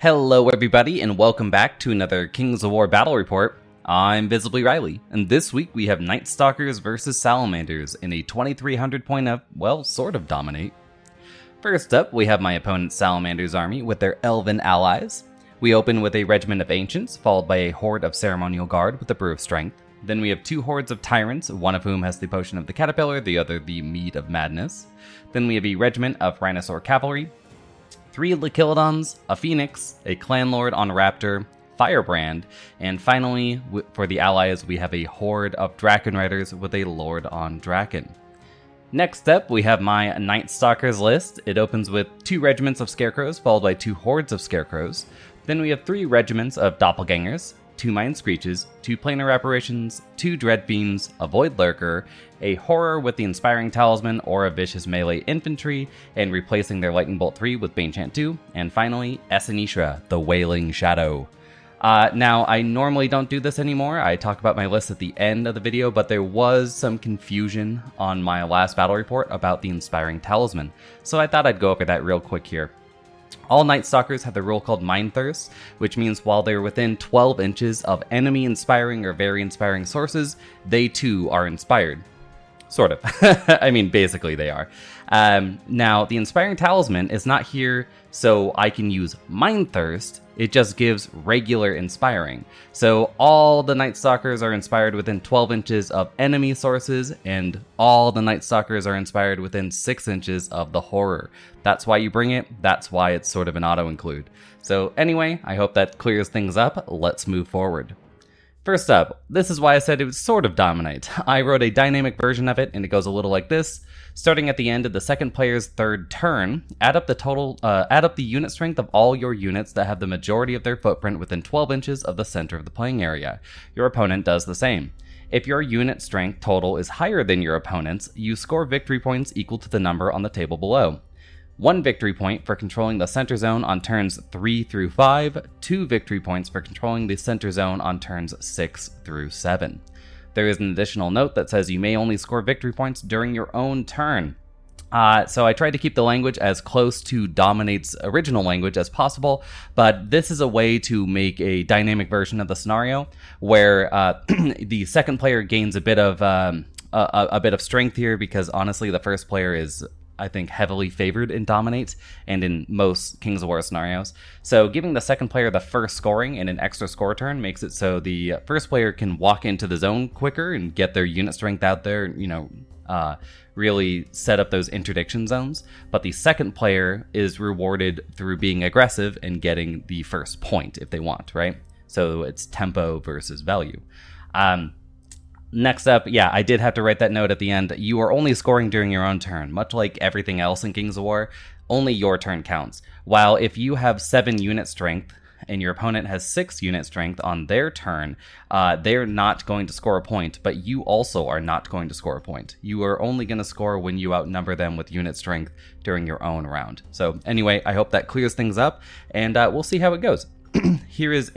Hello everybody and welcome back to another Kings of War battle report. I'm Visibly Riley, and this week we have Nightstalkers versus Salamanders in a 2300 point of, well, sort of dominate. First up, we have my opponent's Salamanders army with their elven allies. We open with a regiment of ancients, followed by a horde of ceremonial guard with the brew of strength. Then we have two hordes of tyrants, one of whom has the potion of the caterpillar, the other the mead of madness. Then we have a regiment of rhinosaur cavalry, 3 Lachilodons, a Phoenix, a Clan Lord on Raptor, Firebrand, and finally, for the allies, we have a horde of Draken Riders with a Lord on Draken. Next up, we have my Nightstalkers list. It opens with 2 regiments of Scarecrows, followed by 2 hordes of Scarecrows. Then we have 3 regiments of Doppelgangers, 2 Mind Screeches, 2 Planar Apparitions, 2 Dread Fiends, a Voidlurker, a Horror with the Inspiring Talisman or a Vicious Melee Infantry, and replacing their Lightning Bolt 3 with Banechant 2, and finally, Esanishra, the Wailing Shadow. Now, I normally don't do this anymore. I talk about my list at the end of the video, but there was some confusion on my last battle report about the Inspiring Talisman, so I thought I'd go over that real quick here. All Nightstalkers have the rule called Mind Thirst, which means while they're within 12 inches of enemy inspiring or very inspiring sources, they too are inspired. Sort of. I mean, basically they are. Now, the Inspiring Talisman is not here so I can use Mind Thirst, it just gives regular inspiring. So all the Nightstalkers are inspired within 12 inches of enemy sources, and all the Nightstalkers are inspired within 6 inches of the Horror. That's why you bring it, that's why it's sort of an auto-include. So anyway, I hope that clears things up. Let's move forward. First up, this is why I said it would sort of dominate. I wrote a dynamic version of it, and it goes a little like this. Starting at the end of the second player's third turn, add up the unit strength of all your units that have the majority of their footprint within 12 inches of the center of the playing area. Your opponent does the same. If your unit strength total is higher than your opponent's, you score victory points equal to the number on the table below. 1 victory point for controlling the center zone on turns 3 through 5, 2 victory points for controlling the center zone on turns 6 through 7. There is an additional note that says you may only score victory points during your own turn. So I tried to keep the language as close to Dominate's original language as possible, but this is a way to make a dynamic version of the scenario where the second player gains a bit of strength here, because honestly the first player is, I think, heavily favored in Dominate and in most Kings of War scenarios. So giving the second player the first scoring and an extra score turn makes it so the first player can walk into the zone quicker and get their unit strength out there, really set up those interdiction zones. But the second player is rewarded through being aggressive and getting the first point if they want, right? So it's tempo versus value. Next up, yeah, I did have to write that note at the end. You are only scoring during your own turn. Much like everything else in Kings of War, only your turn counts. While if you have 7 unit strength and your opponent has 6 unit strength on their turn, they're not going to score a point, but you also are not going to score a point. You are only going to score when you outnumber them with unit strength during your own round. So anyway, I hope that clears things up, and we'll see how it goes. Here is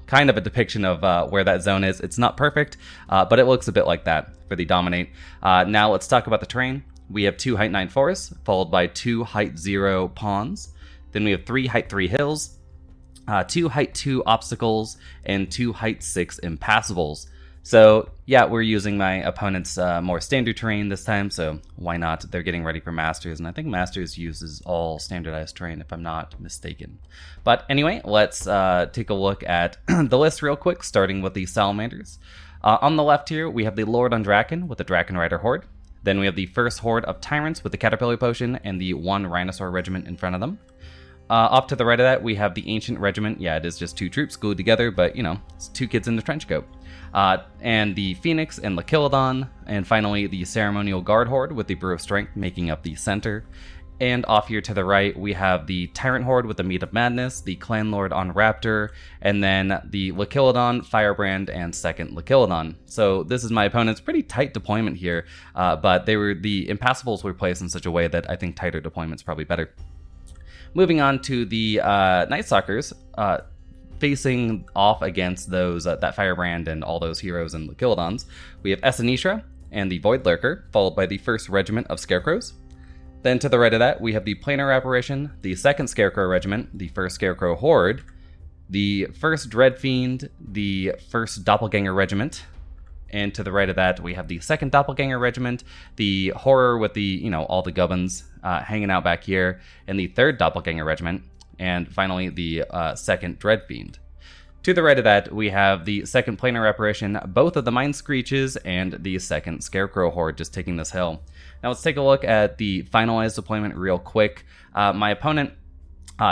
kind of a depiction of where that zone is. It's not perfect, but it looks a bit like that for the Dominate. Now let's talk about the terrain. We have 2 height 9 forests, followed by 2 height 0 ponds. Then we have 3 height 3 hills, 2 height 2 obstacles, and 2 height 6 impassables. So yeah, we're using my opponent's more standard terrain this time, so why not? They're getting ready for Masters, and I think Masters uses all standardized terrain if I'm not mistaken. But anyway, let's take a look at the list real quick, starting with the Salamanders. On the left here, we have the Lord on Draken with the Draken Rider Horde. Then we have the first horde of Tyrants with the Caterpillar Potion and the 1 Rhinosaur Regiment in front of them. Off to the right of that, we have the Ancient Regiment. Yeah, it is just 2 troops glued together, but, it's 2 kids in the trench coat. And the Phoenix and Lachilodon, and finally the Ceremonial Guard Horde with the Brew of Strength making up the center. And off here to the right, we have the Tyrant Horde with the Mead of Madness, the Clan Lord on Raptor, and then the Lachilodon, Firebrand, and second Lachilodon. So this is my opponent's pretty tight deployment here, but the Impassables were placed in such a way that I think tighter deployment's probably better. Moving on to the Nightstalkers, facing off against those that Firebrand and all those heroes and Lachilodons, we have Esanishra and the Voidlurker, followed by the first regiment of Scarecrows. Then to the right of that, we have the Planar Apparition, the 2nd Scarecrow Regiment, the 1st Scarecrow Horde, the 1st Dread Fiend, the 1st Doppelganger Regiment, and to the right of that, we have the 2nd Doppelganger Regiment, the Horror with the, all the gubbins hanging out back here, and the 3rd Doppelganger Regiment, and finally the 2nd Dread Fiend. To the right of that, we have the 2nd Planar Apparition, both of the Mind Screeches, and the 2nd Scarecrow Horde just taking this hill. Now let's take a look at the finalized deployment real quick. My opponent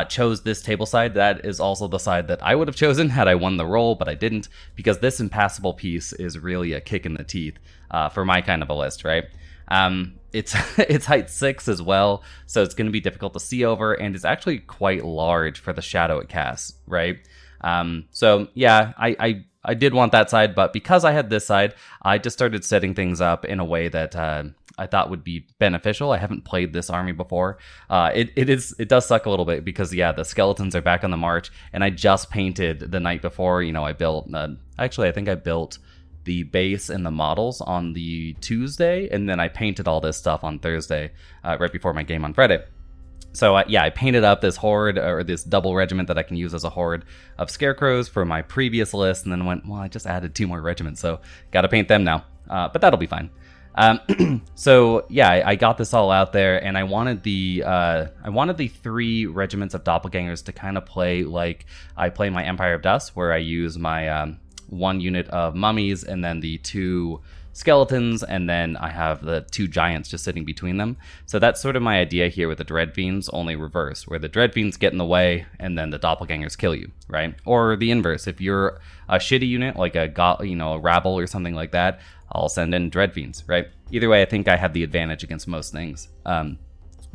chose this table side. That is also the side that I would have chosen had I won the roll, but I didn't, because this impassable piece is really a kick in the teeth for my kind of a list, right? It's height 6 as well, so it's going to be difficult to see over, and it's actually quite large for the shadow it casts, right? So yeah, I did want that side, but because I had this side, I just started setting things up in a way that I thought would be beneficial. I haven't played this army before. It does suck a little bit because, yeah, the skeletons are back on the march, and I just painted the night before. I built, actually, I think I built the base and the models on the Tuesday, and then I painted all this stuff on Thursday, right before my game on Friday. So yeah, I painted up this horde, or this double regiment that I can use as a horde of scarecrows for my previous list, and then went, well, I just added 2 more regiments, so got to paint them now, but that'll be fine. So yeah, I got this all out there, and I wanted the 3 regiments of doppelgangers to kind of play like I play my Empire of Dust, where I use my 1 unit of mummies and then the 2 skeletons, and then I have the 2 giants just sitting between them. So that's sort of my idea here with the Dread Fiends, only reverse, where the Dread Fiends get in the way and then the doppelgangers kill you, right? Or the inverse, if you're a shitty unit like a rabble or something like that, I'll send in Dread Fiends, right? Either way, I think I have the advantage against most things,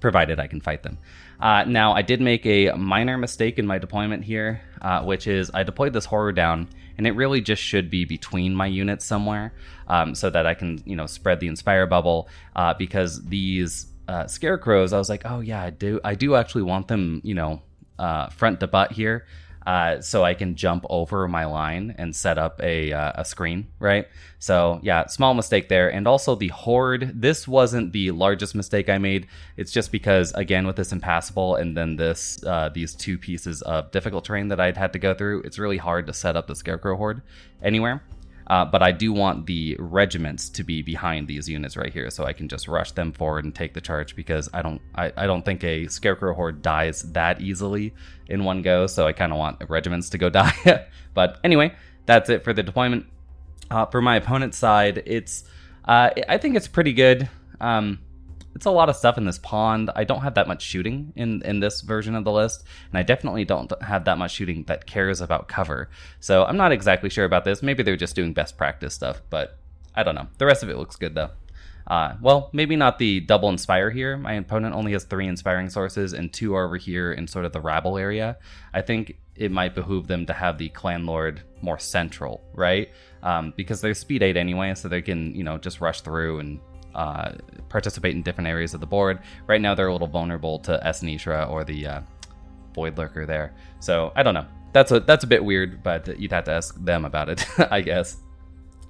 provided I can fight them. Now, I did make a minor mistake in my deployment here, which is I deployed this horror down, and it really just should be between my units somewhere, so that I can, spread the Inspire bubble, because these scarecrows, I was like, oh yeah, I do actually want them, front to butt here, so I can jump over my line and set up a screen, right? So yeah, small mistake there. And also the horde, this wasn't the largest mistake I made. It's just because, again, with this impassable and then this these 2 pieces of difficult terrain that I'd had to go through, it's really hard to set up the scarecrow horde anywhere. But I do want the regiments to be behind these units right here, so I can just rush them forward and take the charge, because I don't think a scarecrow horde dies that easily in one go, so I kind of want regiments to go die. But anyway, that's it for the deployment. For my opponent's side, I think it's pretty good. It's a lot of stuff in this pond. I don't have that much shooting in this version of the list, and I definitely don't have that much shooting that cares about cover. So I'm not exactly sure about this. Maybe they're just doing best practice stuff, but I don't know. The rest of it looks good, though. Well, maybe not the double Inspire here. My opponent only has 3 Inspiring Sources, and 2 are over here in sort of the rabble area. I think it might behoove them to have the Clan Lord more central, right? Because they're speed 8 anyway, so they can, just rush through and participate in different areas of the board. Right now they're a little vulnerable to Esnishra or the Voidlurker there. So I don't know. That's a bit weird, but you'd have to ask them about it, I guess.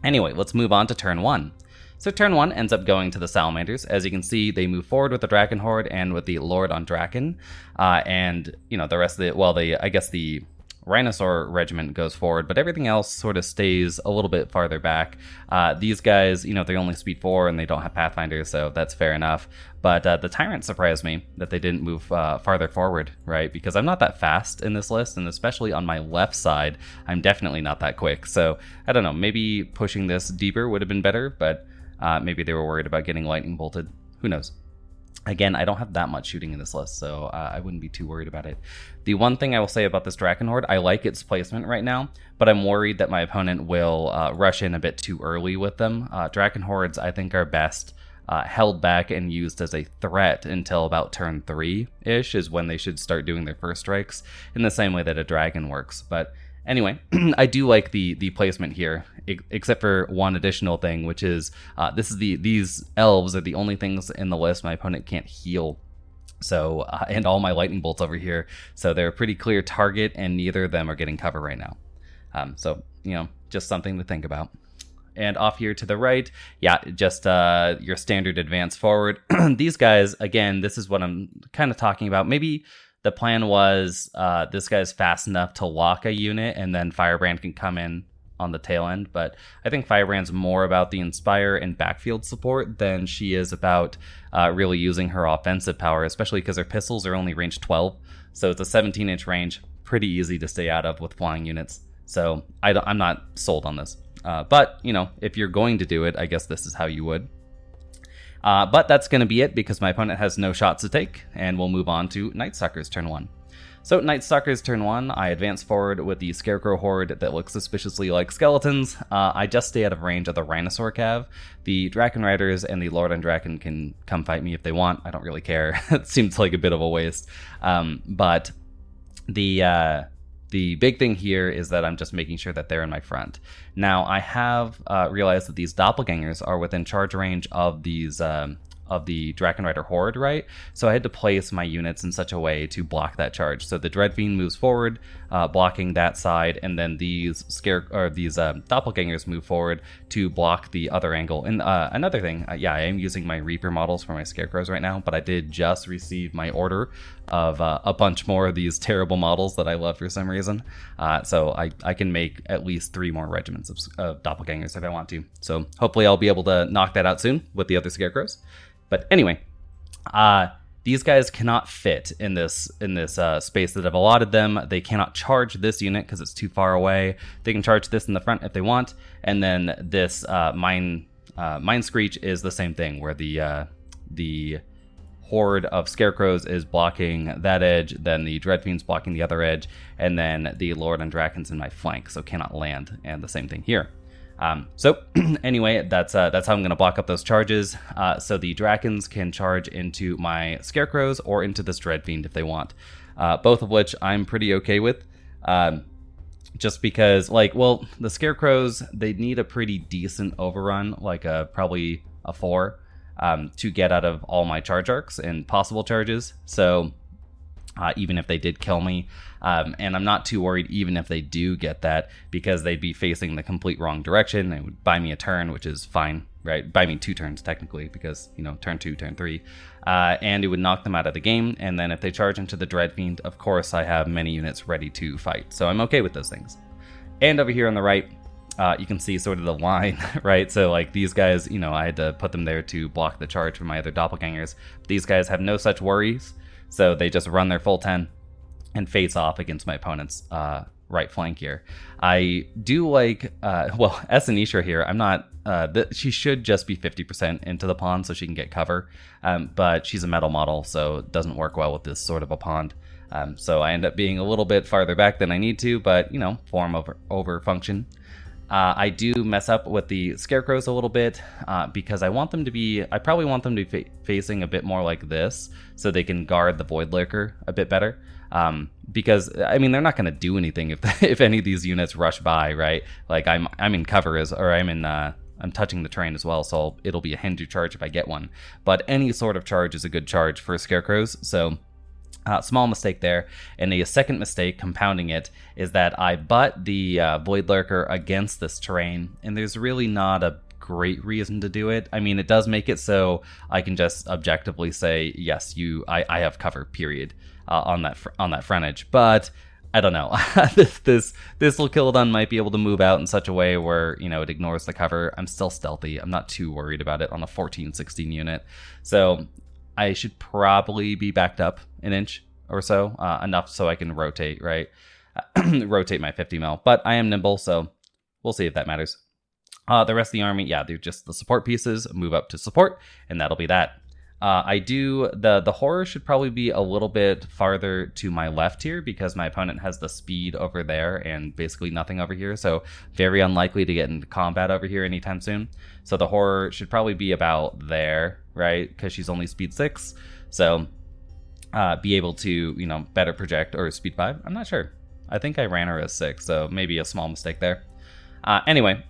Anyway, let's move on to turn 1. So turn 1 ends up going to the Salamanders. As you can see, they move forward with the Draken Horde and with the Lord on Draken. And, the rest of I guess the Rhinosaur regiment goes forward, but everything else sort of stays a little bit farther back. These guys, they only speed 4 and they don't have Pathfinders, so that's fair enough. But the Tyrant surprised me that they didn't move farther forward, right? Because I'm not that fast in this list, and especially on my left side, I'm definitely not that quick. So I don't know, maybe pushing this deeper would have been better, but maybe they were worried about getting lightning bolted. Who knows? Again, I don't have that much shooting in this list, so I wouldn't be too worried about it. The one thing I will say about this Draken Horde, I like its placement right now, but I'm worried that my opponent will rush in a bit too early with them. Draken Hordes, I think, are best held back and used as a threat until about turn 3-ish is when they should start doing their first strikes, in the same way that a dragon works. But anyway, I do like the placement here, except for one additional thing, which is these elves are the only things in the list my opponent can't heal. So, and all my lightning bolts over here, so they're a pretty clear target, and neither of them are getting cover right now. So, just something to think about. And off here to the right, yeah, just your standard advance forward. These guys, again, this is what I'm kind of talking about. Maybe the plan was this guy's fast enough to lock a unit, and then Firebrand can come in on the tail end. But I think Firebrand's more about the Inspire and backfield support than she is about really using her offensive power, especially because her pistols are only range 12. So it's a 17-inch range, pretty easy to stay out of with flying units. So I'm not sold on this. But, you know, if you're going to do it, I guess this is how you would. But that's going to be it because my opponent has no shots to take, and we'll move on to Nightstalkers turn 1. So Nightstalkers turn 1, I advance forward with the Scarecrow Horde that looks suspiciously like skeletons. I just stay out of range of the Rhinosaur Cav. The Draken Riders and the Lord and Draken can come fight me if they want. I don't really care. It seems like a bit of a waste. But the big thing here is that I'm just making sure that they're in my front. Now, I have realized that these doppelgangers are within charge range of these of the Draken Rider Horde, right? So I had to place my units in such a way to block that charge. So the Dreadfiend moves forward, blocking that side, and then these doppelgangers move forward to block the other angle. And another thing, yeah, I am using my Reaper models for my Scarecrows right now, but I did just receive my order of a bunch more of these terrible models that I love for some reason. So I can make at least 3 more regiments of doppelgangers if I want to. So hopefully I'll be able to knock that out soon with the other Scarecrows. But anyway, these guys cannot fit in this space that I've allotted them. They cannot charge this unit because it's too far away. They can charge this in the front if they want, and then this Mind Screech is the same thing, where the horde of Scarecrows is blocking that edge, then the Dreadfiend's blocking the other edge, and then the Lord and Draken's in my flank, so cannot land. And the same thing here. So anyway, that's how I'm going to block up those charges. So the Drakens can charge into my Scarecrows or into this Dreadfiend if they want. Both of which I'm pretty okay with. Just because, like, well, the Scarecrows, they need a pretty decent overrun, like probably a 4, to get out of all my charge arcs and possible charges. So even if they did kill me, and I'm not too worried even if they do get that, because they'd be facing the complete wrong direction. They would buy me a turn, which is fine, right? Buy me 2 turns technically, because, you know, turn 2, turn 3, and it would knock them out of the game. And then if they charge into the Dreadfiend, of course I have many units ready to fight, so I'm okay with those things. And over here on the right, you can see sort of the line, right? So like these guys, you know, I had to put them there to block the charge from my other doppelgangers. These guys have no such worries, so they just run their full 10 and face off against my opponent's right flank here. I do like, well, Esanisha here, I'm not, she should just be 50% into the pond so she can get cover, but she's a metal model, so it doesn't work well with this sort of a pond. So I end up being a little bit farther back than I need to, but, you know, form over function. I do mess up with the Scarecrows a little bit because I probably want them to be facing a bit more like this so they can guard the Voidlurker a bit better. Because, I mean, they're not going to do anything if any of these units rush by, right? Like, I'm in cover, I'm touching the terrain as well, so it'll be a hinder charge if I get one. But any sort of charge is a good charge for Scarecrows, so small mistake there. And a second mistake, compounding it, is that I butt the Voidlurker against this terrain, and there's really not a great reason to do it. I mean, it does make it so I can just objectively say, yes, I have cover, period, on that frontage. But I don't know. this Kilodon might be able to move out in such a way where, you know, it ignores the cover. I'm still stealthy. I'm not too worried about it on a 14-16 unit. So I should probably be backed up an inch or so, enough so I can rotate, right? Rotate my 50 mil. But I am nimble, so we'll see if that matters. The rest of the army, yeah, they're just the support pieces. Move up to support, and that'll be that. The horror should probably be a little bit farther to my left here because my opponent has the speed over there and basically nothing over here, so very unlikely to get into combat over here anytime soon. So the horror should probably be about there, right? Because she's only speed 6, so be able to, you know, better project, or speed 5. I'm not sure. I think I ran her as 6, so maybe a small mistake there. Anyway,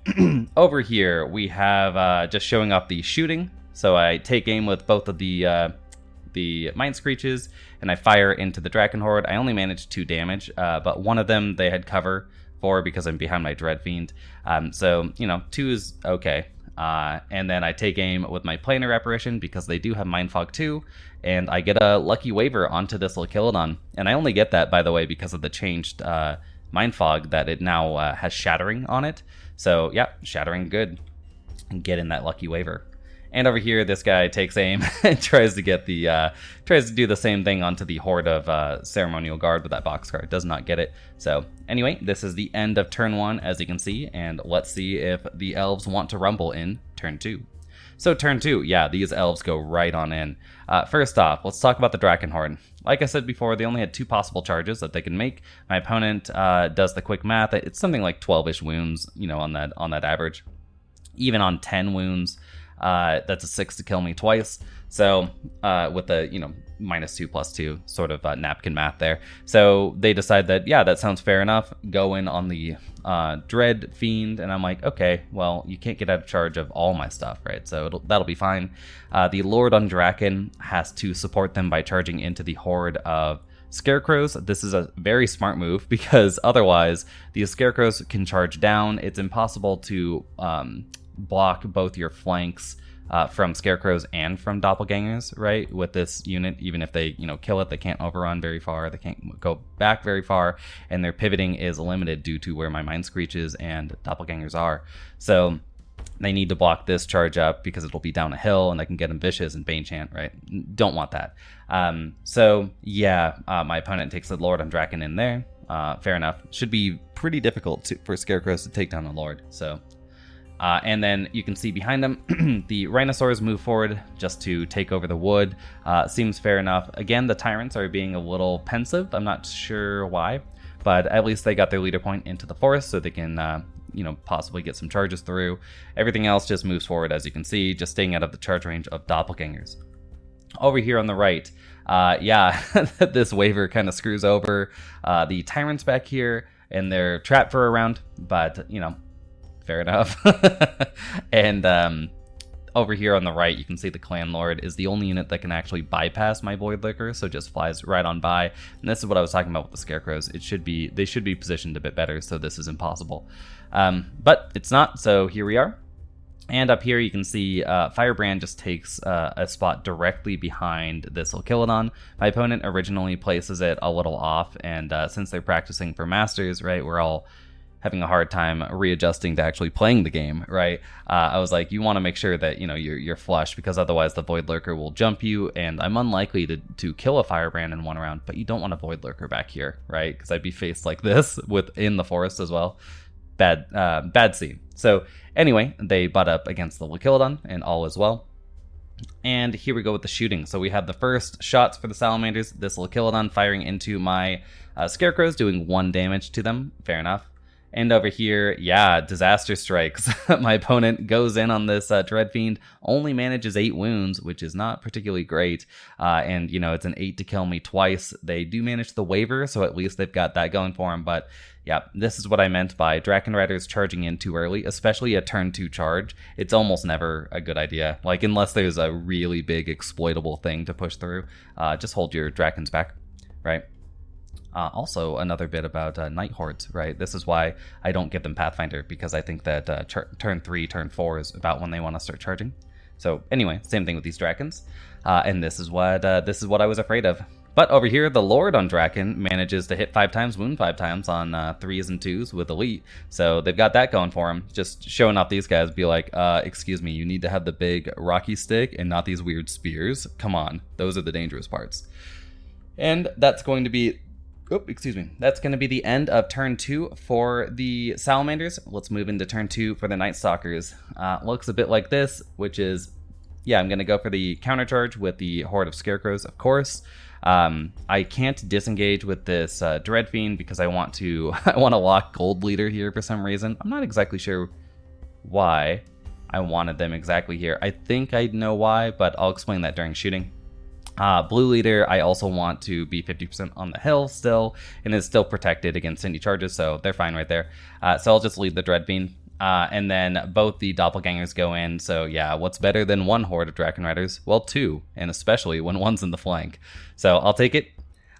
over here we have just showing off the shooting. So I take aim with both of the Mind Screeches, and I fire into the Draken Horde. I only managed 2 damage, but one of them they had cover 4 because I'm behind my Dread Fiend. So, 2 is okay. And then I take aim with my Planar Apparition because they do have Mind Fog too, and I get a Lucky Waver onto this Lochilodon. And I only get that, by the way, because of the changed Mind Fog that it now has Shattering on it. So yeah, Shattering good. And get in that Lucky Waver. And over here, this guy takes aim and tries to do the same thing onto the Horde of Ceremonial Guard with that boxcar. Does not get it. So anyway, this is the end of turn 1, as you can see, and let's see if the elves want to rumble in turn 2. So turn 2, yeah, these elves go right on in. First off, let's talk about the Draken Horde. Like I said before, they only had 2 possible charges that they can make. My opponent does the quick math. It's something like 12-ish wounds, on that average. Even on 10 wounds. That's a 6 to kill me twice. So with the -2/+2 sort of napkin math there. So they decide that, yeah, that sounds fair enough. Go in on the Dread Fiend, and I'm like, okay, well, you can't get out of charge of all my stuff, right? So that'll be fine. The Lord on Draken has to support them by charging into the Horde of Scarecrows. This is a very smart move because otherwise these Scarecrows can charge down. It's impossible to block both your flanks from Scarecrows and from Doppelgangers, right? With this unit, even if they, kill it, they can't overrun very far, they can't go back very far, and their pivoting is limited due to where my Mind Screeches and Doppelgangers are. So they need to block this charge up because it'll be down a hill and they can get them vicious and Bane Chant, right? Don't want that. So yeah, my opponent takes the Lord on Draken in there. Fair enough. Should be pretty difficult for Scarecrows to take down a Lord. So and then you can see behind them, the Rhinosaurs move forward just to take over the wood. Seems fair enough. Again, the Tyrants are being a little pensive. I'm not sure why, but at least they got their leader point into the forest so they can, possibly get some charges through. Everything else just moves forward, as you can see, just staying out of the charge range of Doppelgangers. Over here on the right, this Waver kind of screws over the Tyrants back here, and they're trapped for a round, but, fair enough. And over here on the right, you can see the Clan Lord is the only unit that can actually bypass my Voidlurker, so just flies right on by. And this is what I was talking about with the Scarecrows. They should be positioned a bit better, so this is impossible. But it's not, so here we are. And up here you can see Firebrand just takes a spot directly behind this Lochilodon. My opponent originally places it a little off, and since they're practicing for Masters, right, we're all having a hard time readjusting to actually playing the game, right? I was like, you want to make sure that you're flush, because otherwise the Voidlurker will jump you, and I'm unlikely to kill a Firebrand in one round, but you don't want a Voidlurker back here, right? Because I'd be faced like this within the forest as well. Bad scene. So anyway, they butt up against the Lochilodon, and all is well. And here we go with the shooting. So we have the first shots for the Salamanders. This Lochilodon firing into my Scarecrows, doing 1 damage to them. Fair enough. And over here, yeah, disaster strikes. My opponent goes in on this Dread Fiend, only manages 8 wounds, which is not particularly great. And, it's an 8 to kill me twice. They do manage the Waver, so at least they've got that going for them. But yeah, this is what I meant by Draken Riders charging in too early, especially a turn 2 charge. It's almost never a good idea. Like, unless there's a really big exploitable thing to push through, just hold your Drakens back, right? Also, another bit about Night Hordes, right? This is why I don't give them Pathfinder, because I think that turn 3, turn 4 is about when they want to start charging. So anyway, same thing with these Drakens, and this is what I was afraid of. But over here, the Lord on Draken manages to hit 5 times, wound 5 times on 3s and 2s with Elite, so they've got that going for them. Just showing off these guys, be like, excuse me, you need to have the big rocky stick and not these weird spears. Come on, those are the dangerous parts. And that's going to be... That's going to be the end of turn 2 for the Salamanders. Let's move into turn 2 for the Nightstalkers. Looks a bit like this, which is, yeah, I'm going to go for the countercharge with the Horde of Scarecrows, of course. I can't disengage with this Dread Fiend because I want to lock Gold Leader here for some reason. I'm not exactly sure why I wanted them exactly here. I think I know why, but I'll explain that during shooting. Blue Leader, I also want to be 50% on the hill still, and is still protected against any charges, so they're fine right there. So I'll just lead the Dread Fiend, and then both the Doppelgangers go in, so yeah, what's better than 1 Horde of Draken Riders? Well, 2, and especially when 1's in the flank. So I'll take it.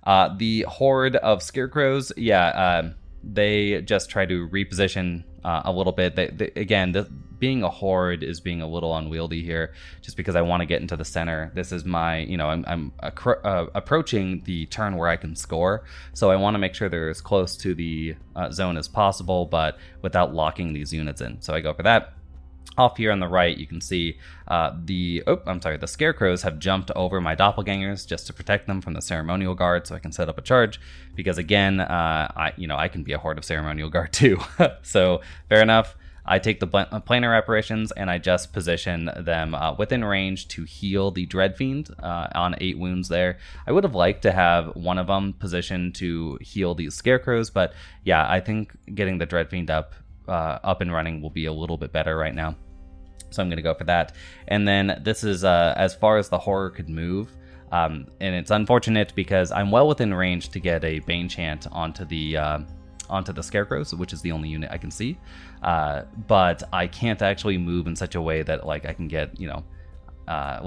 The Horde of Scarecrows, yeah, they just try to reposition a little bit. Again, being a horde is being a little unwieldy here, just because I want to get into the center. This is my, I'm approaching the turn where I can score, so I want to make sure they're as close to the zone as possible, but without locking these units in. So I go for that. Off here on the right, you can see the scarecrows have jumped over my doppelgangers just to protect them from the ceremonial guard, so I can set up a charge. Because again, I can be a horde of ceremonial guard too. So fair enough. I take the planar apparitions and I just position them within range to heal the Dreadfiend on 8 wounds there. I would have liked to have one of them positioned to heal these scarecrows, but yeah, I think getting the Dreadfiend up and running will be a little bit better right now. So I'm going to go for that. And then this is as far as the horror could move. And it's unfortunate because I'm well within range to get a Bane Chant onto the scarecrows, which is the only unit I can see. But I can't actually move in such a way that like I can get, I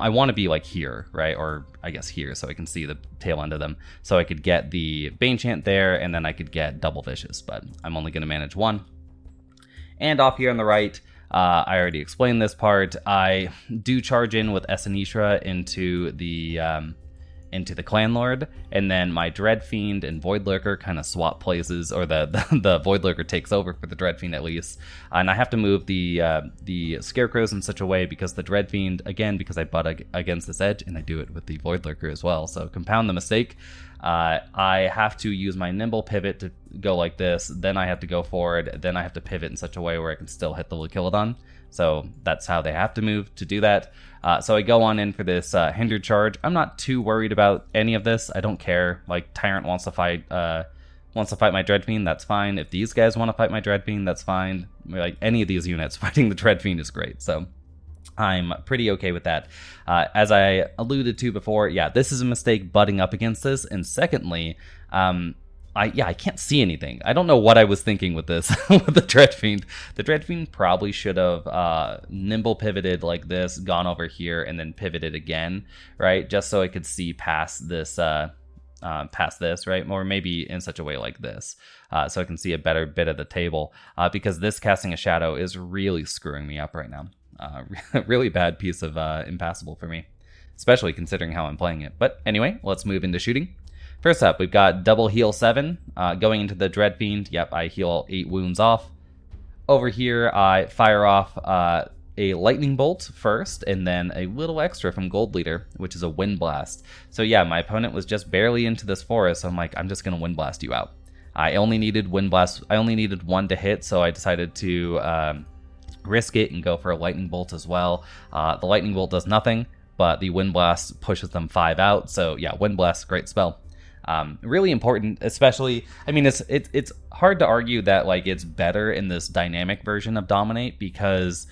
want to be like here, right? Or I guess here, so I can see the tail end of them. So I could get the Bane Chant there, and then I could get double vicious, but I'm only going to manage one. And off here on the right, I already explained this part. I do charge in with Esanishra into the Clan Lord, and then my Dreadfiend and Voidlurker kind of swap places, or the Voidlurker takes over for the Dreadfiend at least. And I have to move the Scarecrows in such a way because the Dreadfiend, again, because I butt against this edge, and I do it with the Voidlurker as well. So compound the mistake. I have to use my nimble pivot to go like this, then I have to go forward, then I have to pivot in such a way where I can still hit the Lycilodon. So that's how they have to move to do that. So I go on in for this hindered charge. I'm not too worried about any of this. I don't care. Like, Tyrant wants to fight my Dreadfiend, that's fine. If these guys want to fight my Dreadfiend, that's fine. Like, any of these units fighting the Dreadfiend is great. So I'm pretty okay with that. As I alluded to before, yeah, this is a mistake butting up against this. And secondly, I can't see anything. I don't know what I was thinking with this, with the Dreadfiend. The Dreadfiend probably should have nimble pivoted like this, gone over here, and then pivoted again, right? Just so I could see past this, right? Or maybe in such a way like this, so I can see a better bit of the table, because this casting a shadow is really screwing me up right now. Really bad piece of impassable for me, especially considering how I'm playing it. But anyway, let's move into shooting. First up, we've got double heal 7 going into the Dreadfiend. Yep, I heal 8 wounds off. Over here, I fire off a lightning bolt first, and then a little extra from Gold Leader, which is a wind blast. So yeah, my opponent was just barely into this forest, so I'm like, I'm just gonna wind blast you out. I only needed wind blast. I only needed 1 to hit, so I decided to risk it and go for a lightning bolt as well. The lightning bolt does nothing, but the wind blast pushes them 5 out. So yeah, wind blast, great spell. Really important, especially, I mean, it's hard to argue that like it's better in this dynamic version of Dominate because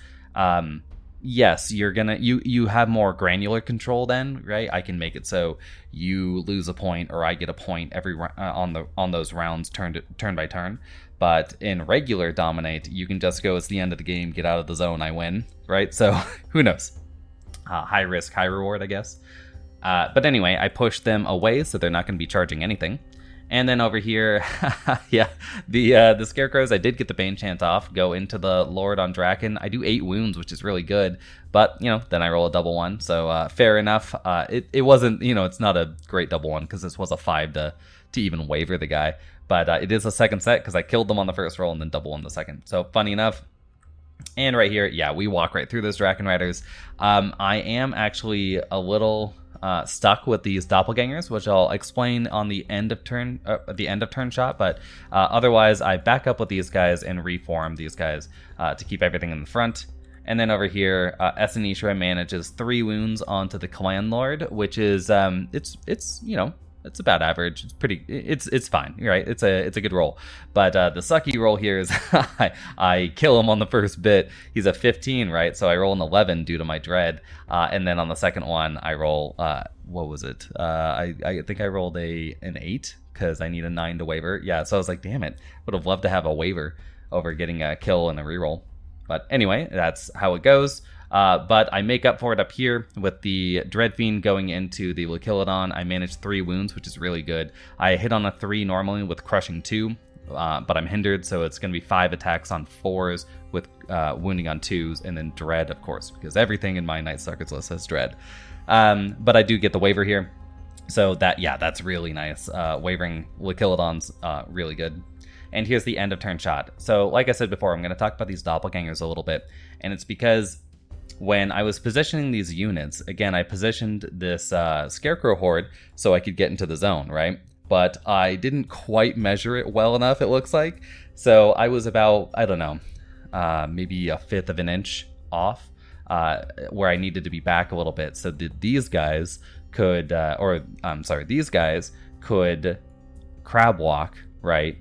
yes, you have more granular control then, right? I can make it so you lose a point or I get a point every on those rounds turn by turn. But in regular Dominate, you can just go, it's the end of the game, get out of the zone, I win, right? So who knows? High risk, high reward, I guess. But anyway, I push them away, so they're not going to be charging anything. And then over here, yeah, the Scarecrows, I did get the Bane Chant off, go into the Lord on Draken. I do 8 wounds, which is really good, but, then I roll a double 1, so fair enough. It wasn't, it's not a great double 1, because this was a 5 to even waver the guy, but it is a second set, because I killed them on the first roll and then double 1 the second, so funny enough. And right here, yeah, we walk right through those Draken Riders. I am actually a little stuck with these doppelgangers, which I'll explain on the end of turn shot. But otherwise, I back up with these guys and reform these guys to keep everything in the front. And then over here, Esanishra manages 3 wounds onto the Clan Lord, which is it's about average. It's fine, right? It's a good roll. But the sucky roll here is I kill him on the first bit. He's a 15, right? So I roll an 11 due to my dread. And then on the second one, I roll, what was it? I think I rolled an 8 because I need a 9 to waver. Yeah, so I was like, damn it. Would have loved to have a waver over getting a kill and a reroll. But anyway, that's how it goes. But I make up for it up here with the Dreadfiend going into the Lycilodon. I managed 3 wounds, which is really good. I hit on a 3 normally with Crushing 2, but I'm hindered, so it's going to be 5 attacks on 4s with wounding on 2s, and then dread, of course, because everything in my Nightstalkers list has dread. But I do get the waiver here, so that's really nice. Wavering Liquilodon's really good. And here's the end of turn shot. So like I said before, I'm going to talk about these doppelgangers a little bit, and it's because when I was positioning these units, again, I positioned this Scarecrow Horde so I could get into the zone, right? But I didn't quite measure it well enough, it looks like. So I was about, I don't know, maybe 1/5 of an inch off, where I needed to be back a little bit so that these guys could, these guys could crab walk, right?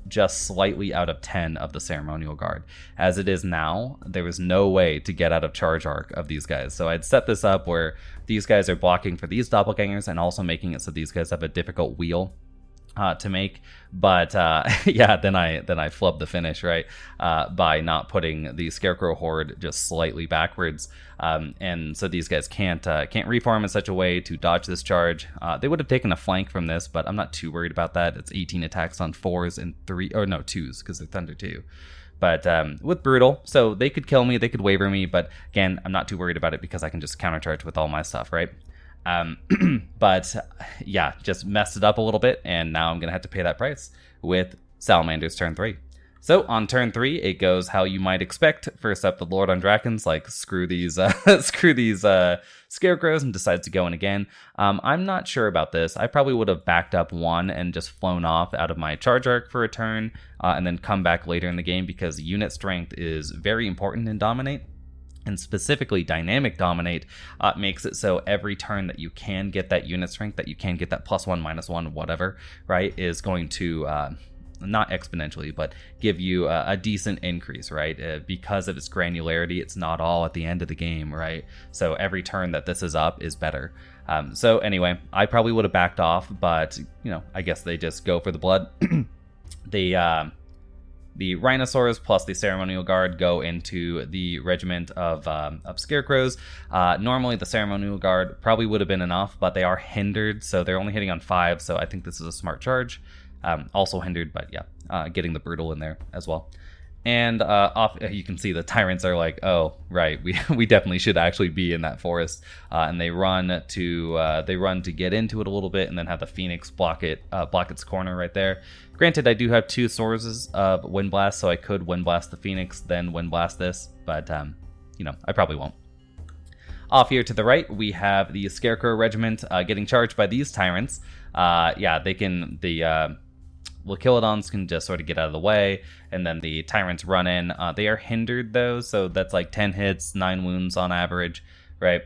Just slightly out of 10 of the Ceremonial Guard. As it is now, there was no way to get out of charge arc of these guys. So I'd set this up where these guys are blocking for these doppelgangers and also making it so these guys have a difficult wheel to make. But then I flubbed the finish, right? By not putting the Scarecrow Horde just slightly backwards. And so these guys can't reform in such a way to dodge this charge. They would have taken a flank from this, but I'm not too worried about that. It's 18 attacks on 4s and 2s, because they're Thunder 2. But with Brutal, so they could kill me, they could waver me, but again, I'm not too worried about it because I can just countercharge with all my stuff, right? But yeah, just messed it up a little bit, and now I'm gonna have to pay that price with Salamanders Turn 3. So on turn 3, it goes how you might expect. First up, the Lord on Drakons, like screw these scarecrows, and decides to go in again. I'm not sure about this. I probably would have backed up 1 and just flown off out of my charge arc for a turn, and then come back later in the game, because unit strength is very important in Dominate. And specifically Dynamic Dominate makes it so every turn that you can get that unit strength, that you can get that +1, -1, whatever, right, is going to, not exponentially, but give you a decent increase, right? Because of its granularity, it's not all at the end of the game, right? So every turn that this is up is better. So anyway, I probably would have backed off, but, I guess they just go for the blood. The Rhinosaurs plus the Ceremonial Guard go into the regiment of Scarecrows. Normally, the Ceremonial Guard probably would have been enough, but they are hindered, so they're only hitting on 5, so I think this is a smart charge. Also hindered, but yeah, getting the Brutal in there as well. And off, you can see the Tyrants are like, oh, right, we definitely should actually be in that forest. And they run to get into it a little bit, and then have the Phoenix block its corner right there. Granted, I do have 2 sources of Wind Blast, so I could Wind Blast the Phoenix, then Wind Blast this, but I probably won't. Off here to the right, we have the Scarecrow Regiment getting charged by these Tyrants. Liquilodons can just sort of get out of the way, and then the Tyrants run in. They are hindered, though, so that's like 10 hits, 9 wounds on average, right?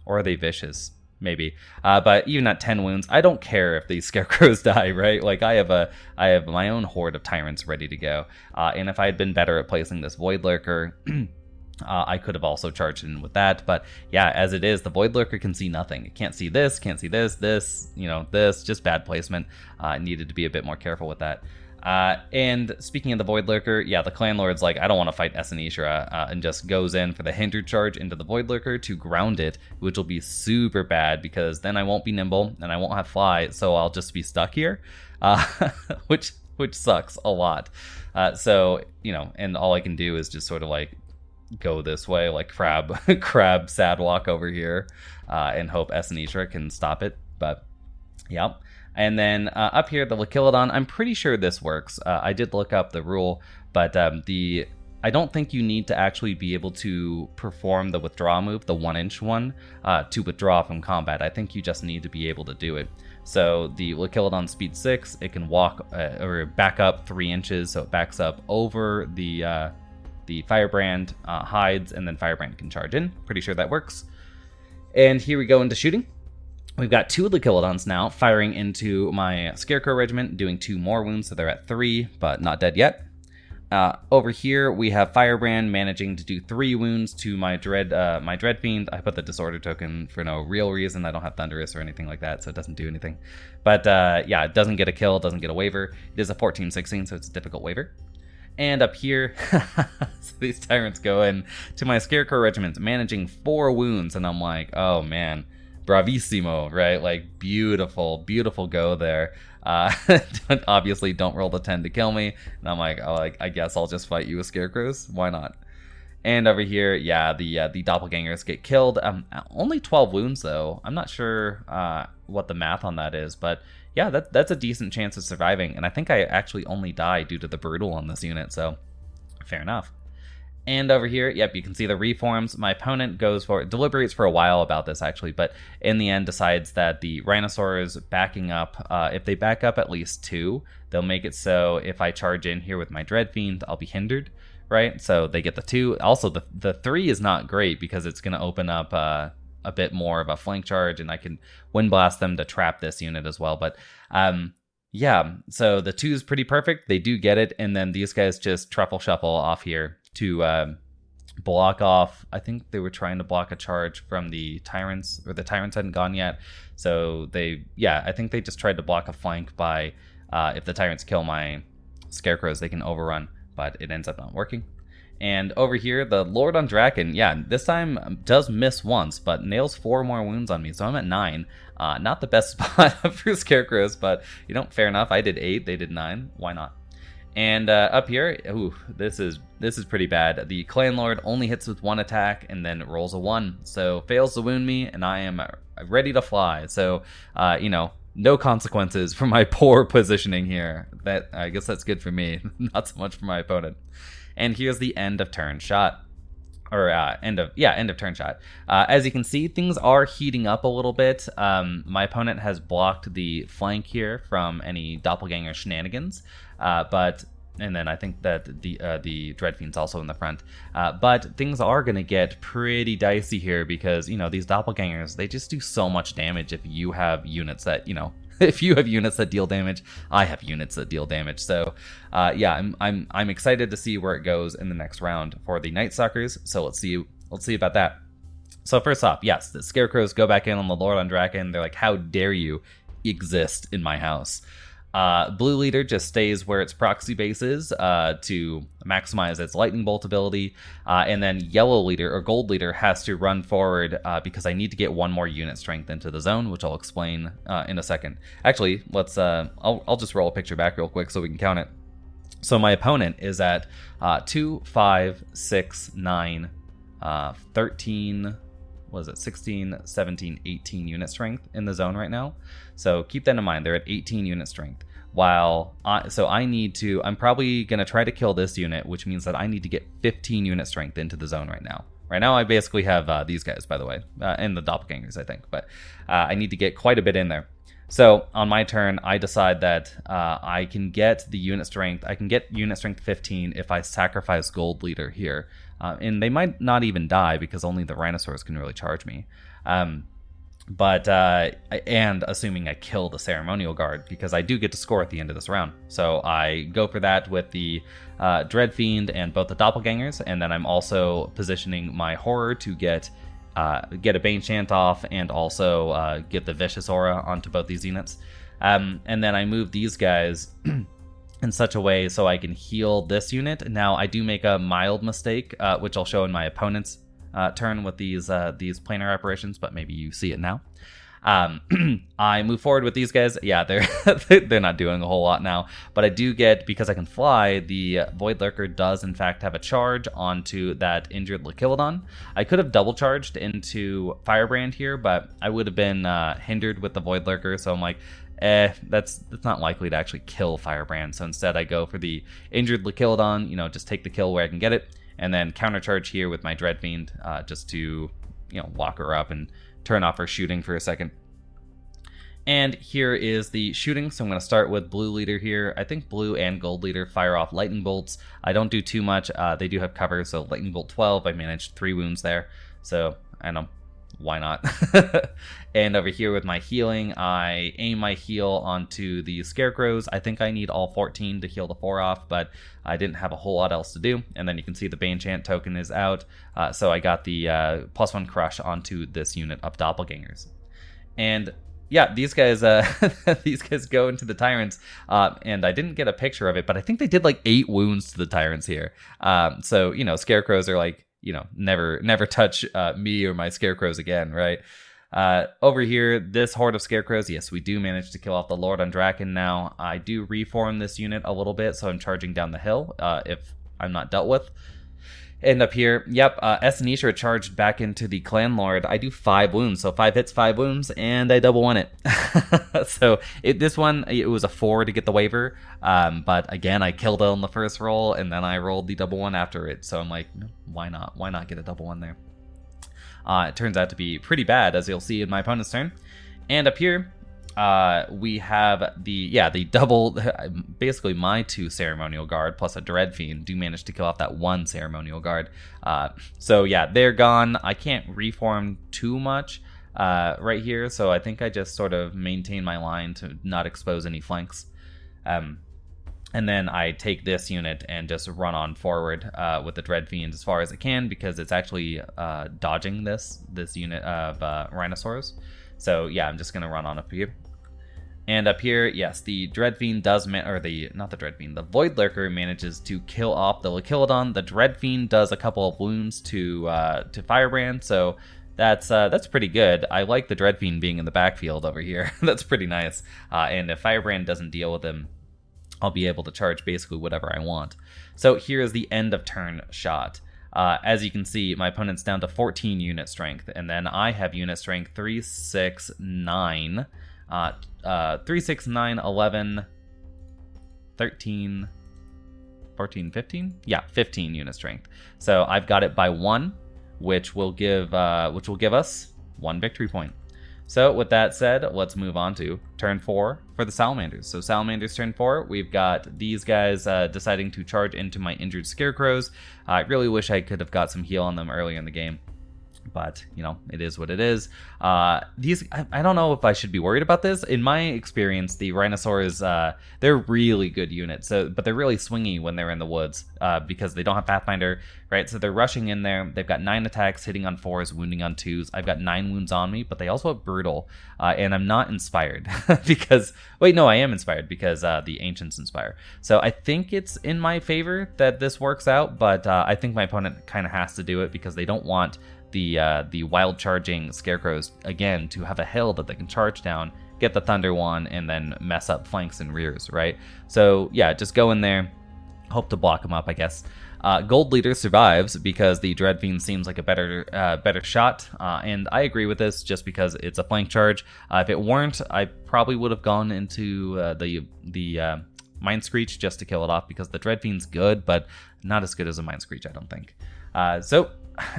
Or are they vicious? Maybe. But even at 10 wounds, I don't care if these Scarecrows die, right? Like, I have my own horde of Tyrants ready to go. And if I had been better at placing this Voidlurker, I could have also charged in with that, but yeah, as it is, the Voidlurker can see nothing. It can't see this, this, just bad placement. Needed to be a bit more careful with that. And speaking of the Voidlurker, yeah, the Clan Lord's like, I don't want to fight Esanishra, and just goes in for the hindered charge into the Voidlurker to ground it, which will be super bad, because then I won't be nimble, and I won't have fly, so I'll just be stuck here, which sucks a lot. And all I can do is just sort of like, go this way, like crab sad walk over here, and hope Esanishra can stop it. But yeah. And then up here, the Liquilodon, I'm pretty sure this works. I did look up the rule, but I don't think you need to actually be able to perform the withdraw move, the 1-inch one, to withdraw from combat. I think you just need to be able to do it. So the Liquilodon speed 6, it can walk or back up 3 inches, so it backs up over the Firebrand, hides, and then Firebrand can charge in. Pretty sure that works. And here we go into shooting. We've got 2 Liquilodons now firing into my Scarecrow Regiment, doing 2 more wounds, so they're at 3, but not dead yet. Over here, we have Firebrand managing to do 3 wounds to my Dread Fiend. I put the Disorder token for no real reason. I don't have Thunderous or anything like that, so it doesn't do anything. But yeah, it doesn't get a kill, doesn't get a waiver. It is a 14-16, so it's a difficult waiver. And up here, so these Tyrants go in to my Scarecrow Regiment, managing 4 wounds, and I'm like, oh man, bravissimo, right? Like, beautiful, beautiful go there. Obviously, don't roll the 10 to kill me. And I'm like, oh, I guess I'll just fight you with scarecrows. Why not? And over here, yeah, the doppelgangers get killed. Only 12 wounds, though. I'm not sure what the math on that is, but yeah, that's a decent chance of surviving. And I think I actually only die due to the brutal on this unit, so fair enough. And over here, yep, you can see the reforms. My opponent deliberates for a while about this, actually, but in the end decides that the Rhinosaurs backing up, if they back up at least 2, they'll make it so if I charge in here with my Dreadfiend, I'll be hindered, right? So they get the 2. Also, the 3 is not great because it's going to open up a bit more of a flank charge, and I can Wind Blast them to trap this unit as well, but yeah, so the 2 is pretty perfect. They do get it, and then these guys just truffle shuffle off here to block off. I think they were trying to block a charge from the Tyrants, or the Tyrants hadn't gone yet. So I think they just tried to block a flank by, if the Tyrants kill my Scarecrows, they can overrun, but it ends up not working. And over here, the Lord on Draken, yeah, this time does miss once, but nails 4 more wounds on me, so I'm at 9. Not the best spot for Scarecrows, but, fair enough. I did 8, they did 9. Why not? And up here, ooh, this is pretty bad. The Clan Lord only hits with 1 attack and then rolls a 1, so fails to wound me, and I am ready to fly. So, no consequences for my poor positioning here. I guess that's good for me, not so much for my opponent. And here's the end of turn shot. Or end of turn shot. As you can see, things are heating up a little bit. My opponent has blocked the flank here from any doppelganger shenanigans, and then I think that the Dreadfiend's also in the front. But things are going to get pretty dicey here because, these doppelgangers, they just do so much damage if you have units that, if you have units that deal damage, I have units that deal damage. So, yeah, I'm excited to see where it goes in the next round for the Nightstalkers. So let's see about that. So first off, yes, the Scarecrows go back in on the Lord on Draken. They're like, how dare you exist in my house? Blue Leader just stays where its proxy base is to maximize its lightning bolt ability, and then Yellow Leader or Gold Leader has to run forward because I need to get 1 more unit strength into the zone, which I'll explain in a second. Actually, let's I'll just roll a picture back real quick so we can count it. So my opponent is at 2, 5, 6, 9, 13. What is it, 16, 17, 18 unit strength in the zone right now. So keep that in mind. They're at 18 unit strength. I'm probably going to try to kill this unit, which means that I need to get 15 unit strength into the zone right now. Right now I basically have these guys, by the way, and the doppelgangers, I think. But I need to get quite a bit in there. So on my turn, I decide that I can get the unit strength. I can get unit strength 15 if I sacrifice Gold Leader here. And they might not even die because only the Rhinosaurs can really charge me. And assuming I kill the Ceremonial Guard, because I do get to score at the end of this round. So I go for that with the Dreadfiend and both the Doppelgangers, and then I'm also positioning my Horror to get a Bane Chant off and also get the Vicious Aura onto both these units. And then I move these guys in such a way so I can heal this unit. Now, I do make a mild mistake, which I'll show in my opponent's turn with these planar apparitions, but maybe you see it now. I move forward with these guys. Yeah, they're not doing a whole lot now, but I do get, because I can fly, the Voidlurker does in fact have a charge onto that injured Lachilodon. I could have double charged into Firebrand here, but I would have been hindered with the Voidlurker, so I'm like, that's not likely to actually kill Firebrand. So instead I go for the injured Lachilodon, just take the kill where I can get it, and then countercharge here with my Dreadfiend, just to, lock her up and turn off her shooting for a second. And here is the shooting. So I'm going to start with Blue Leader here. I think Blue and Gold Leader fire off Lightning Bolts. I don't do too much. They do have cover, so Lightning Bolt 12. I managed 3 wounds there. So, I don't know. Why not? And over here with my healing, I aim my heal onto the Scarecrows. I think I need all 14 to heal the 4 off, but I didn't have a whole lot else to do. And then you can see the Bane Chant token is out. So I got the +1 crush onto this unit of Doppelgangers. And yeah, these guys these guys go into the Tyrants, and I didn't get a picture of it, but I think they did like 8 wounds to the Tyrants here. So, Scarecrows are like, never touch me or my Scarecrows again, right? Over here, this horde of scarecrows, yes, we do manage to kill off the Lord on Draken now. I do reform this unit a little bit, so I'm charging down the hill if I'm not dealt with. And up here, yep, S and Isha are charged back into the Clan Lord. I do 5 wounds, so 5 hits, 5 wounds, and I double one it. So this one, it was a 4 to get the waiver, but again, I killed it on the first roll, and then I rolled the double one after it. So I'm like, why not? Why not get a double one there? It turns out to be pretty bad, as you'll see in my opponent's turn. And up here, we have the double, basically my 2 Ceremonial Guard plus a Dread Fiend do manage to kill off that 1 Ceremonial Guard. So yeah, they're gone. I can't reform too much right here, so I think I just sort of maintain my line to not expose any flanks. And then I take this unit and just run on forward with the Dread Fiend as far as it can, because it's actually dodging this unit of Rhinosaurs. So yeah, I'm just going to run on up here. And up here, yes, the Dread Fiend does, the Voidlurker manages to kill off the Lachilodon. The Dread Fiend does a couple of wounds to Firebrand, so that's pretty good. I like the Dread Fiend being in the backfield over here. That's pretty nice. And if Firebrand doesn't deal with him, I'll be able to charge basically whatever I want. So here is the end of turn shot. As you can see, my opponent's down to 14 unit strength, and then I have unit strength 3, 6, 9, 3, 6, 9, 11, 13, 14, 15? Yeah, 15 unit strength. So I've got it by 1, which will give us 1 victory point. So with that said, let's move on to turn 4 for the Salamanders. So Salamanders turn 4, we've got these guys deciding to charge into my injured Scarecrows. I really wish I could have got some heal on them earlier in the game, but you know, it is what it is. I don't know if I should be worried about this. In my experience, the Rhinosaurs, they're really good units, but they're really swingy when they're in the woods because they don't have Pathfinder, right? So they're rushing in there. They've got 9 attacks, hitting on 4s, wounding on 2s. I've got 9 wounds on me, but they also have Brutal, and I'm not inspired because, wait, no, I am inspired because the Ancients inspire. So I think it's in my favor that this works out, but I think my opponent kind of has to do it because they don't want the wild charging Scarecrows again to have a hill that they can charge down, get the Thunder one, and then mess up flanks and rears, right? So yeah, just go in there, hope to block them up, I guess. Gold Leader survives because the Dread Fiend seems like a better shot, and I agree with this just because it's a flank charge. If it weren't, I probably would have gone into the Mind Screech just to kill it off because the Dread Fiend's good, but not as good as a Mind Screech, I don't think.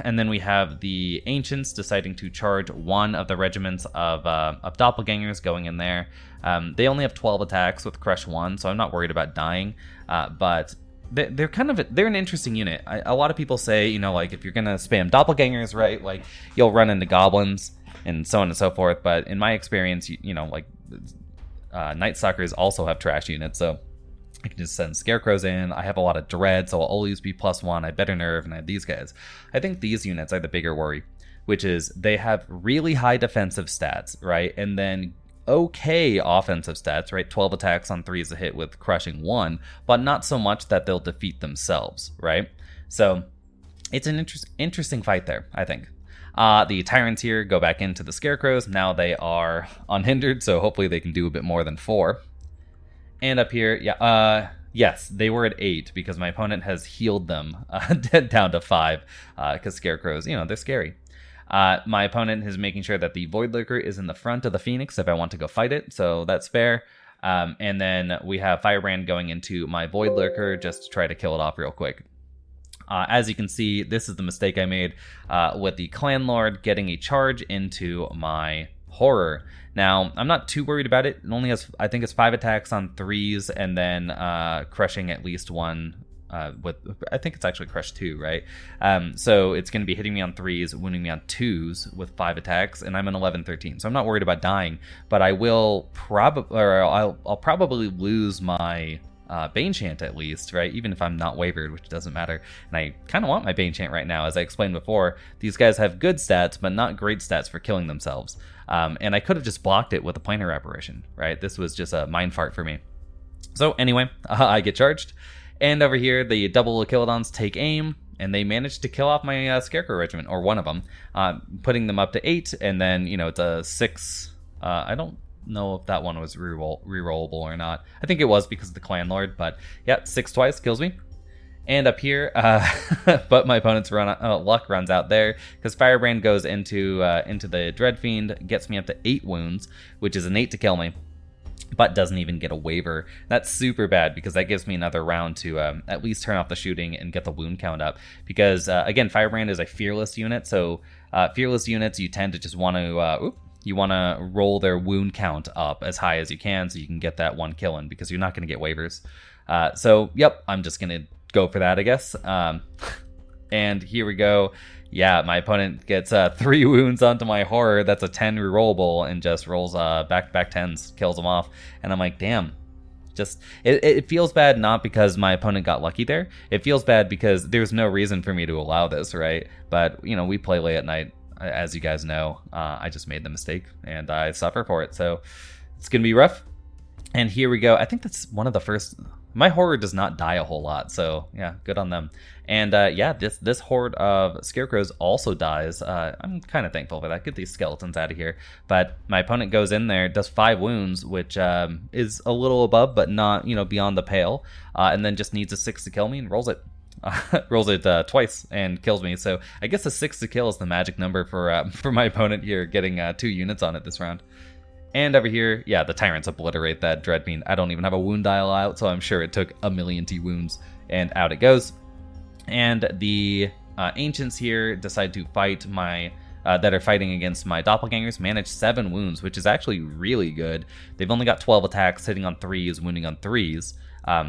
And then we have the Ancients deciding to charge one of the regiments of Doppelgangers going in there. They only have 12 attacks with Crush 1, so I'm not worried about dying, but they're an interesting unit. A lot of people say, you know, like if you're gonna spam Doppelgangers, right, like you'll run into Goblins and so on and so forth, but in my experience, you know, like Nightstalkers also have trash units, so I can just send Scarecrows in. I have a lot of Dread, so I'll always be +1. I have better Nerve, and I have these guys. I think these units are the bigger worry, which is they have really high defensive stats, right? And then okay offensive stats, right? 12 attacks on 3s a hit with Crushing 1, but not so much that they'll defeat themselves, right? So it's an interesting fight there, I think. The Tyrants here go back into the Scarecrows. Now they are unhindered, so hopefully they can do a bit more than 4. And up here, yes, they were at 8 because my opponent has healed them down to 5 because Scarecrows, you know, they're scary. My opponent is making sure that the Voidlurker is in the front of the Phoenix if I want to go fight it, so that's fair. And then we have Firebrand going into my Voidlurker just to try to kill it off real quick. As you can see, this is the mistake I made with the Clan Lord getting a charge into my Horror. Now, I'm not too worried about it. It only has, I think it's 5 attacks on 3s and then crushing at least 1 with, I think it's actually crush 2, right? So it's going to be hitting me on 3s, wounding me on 2s with 5 attacks, and I'm an 11-13. So I'm not worried about dying, but I will I'll probably lose my Bane Chant at least, right? Even if I'm not wavered, which doesn't matter. And I kind of want my Bane Chant right now. As I explained before, these guys have good stats, but not great stats for killing themselves. And I could have just blocked it with a Planar Apparition, right? This was just a mind fart for me. So anyway, I get charged. And over here, the double Achilodons take aim. and they managed to kill off my Scarecrow Regiment, or one of them, putting them up to 8, and then, it's a 6. I don't know if that one was rerollable or not. I think it was because of the Clan Lord, but yeah, 6 twice kills me. And up here, but my opponent's luck runs out there because Firebrand goes into the Dreadfiend, gets me up to 8 wounds, which is an 8 to kill me, but doesn't even get a waiver. That's super bad because that gives me another round to at least turn off the shooting and get the wound count up. Because again, Firebrand is a fearless unit, so fearless units, you tend to just want to roll their wound count up as high as you can so you can get that 1 kill in, because you're not going to get waivers. So yep, I'm just going to go for that, I guess. And here we go. Yeah, my opponent gets 3 wounds onto my horror. That's a 10 rerollable and just rolls back-to-back 10s, kills them off. And I'm like, damn. Just it feels bad, not because my opponent got lucky there. It feels bad because there's no reason for me to allow this, right? But, we play late at night, as you guys know. I just made the mistake, and I suffer for it. So it's going to be rough. And here we go. I think that's one of the first... My horror does not die a whole lot, so yeah, good on them. And yeah, this horde of Scarecrows also dies. I'm kind of thankful for that. Get these skeletons out of here. But my opponent goes in there, does 5 wounds, which is a little above, but not beyond the pale. And then just needs a 6 to kill me and rolls it. Rolls it twice and kills me. So I guess a 6 to kill is the magic number for my opponent here, getting 2 units on it this round. And over here, yeah, the Tyrants obliterate that Dreadfiend. I don't even have a wound dial out, so I'm sure it took a million T wounds, and out it goes. And the Ancients here decide to fight that are fighting against my Doppelgangers, manage 7 wounds, which is actually really good. They've only got 12 attacks, hitting on 3s, wounding on 3s,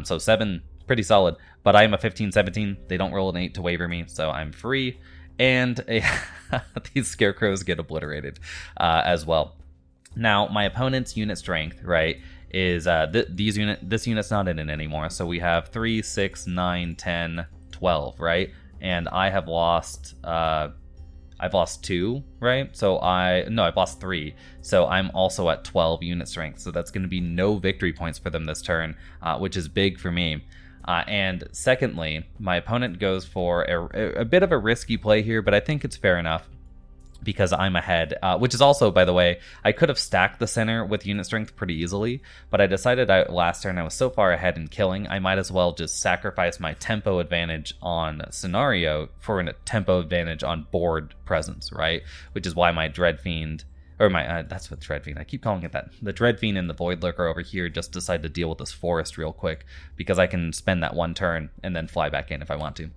so 7, pretty solid. But I am a 15-17. They don't roll an 8 to waiver me, so I'm free. And these Scarecrows get obliterated as well. Now, my opponent's unit strength, right, is this unit's not in it anymore. So we have 3, 6, 9, 10, 12, right? And I have lost I've lost 2, right? So I've lost 3. So I'm also at 12 unit strength. So that's going to be no victory points for them this turn, which is big for me. And secondly, my opponent goes for a bit of a risky play here, but I think it's fair enough, because I'm ahead, which is also, by the way, I could have stacked the center with unit strength pretty easily, but I decided last turn I was so far ahead in killing, I might as well just sacrifice my tempo advantage on scenario for a tempo advantage on board presence, right? Which is why my Dreadfiend, or my, that's what Dreadfiend, I keep calling it that. The Dreadfiend and the Voidlurker over here just decide to deal with this forest real quick, because I can spend that 1 turn and then fly back in if I want to.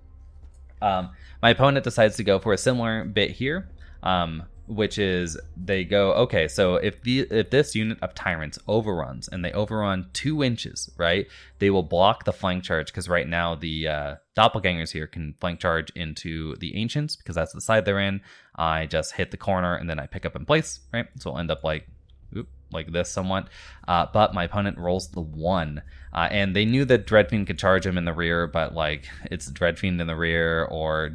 My opponent decides to go for a similar bit here. Which is, they go, okay, so if this unit of Tyrants overruns, and they overrun 2 inches, right, they will block the flank charge, because right now the Doppelgangers here can flank charge into the Ancients, because that's the side they're in. I just hit the corner, and then I pick up in place, right, so I'll end up like this somewhat, but my opponent rolls the 1, and they knew that Dreadfiend could charge him in the rear, but like, it's Dreadfiend in the rear, or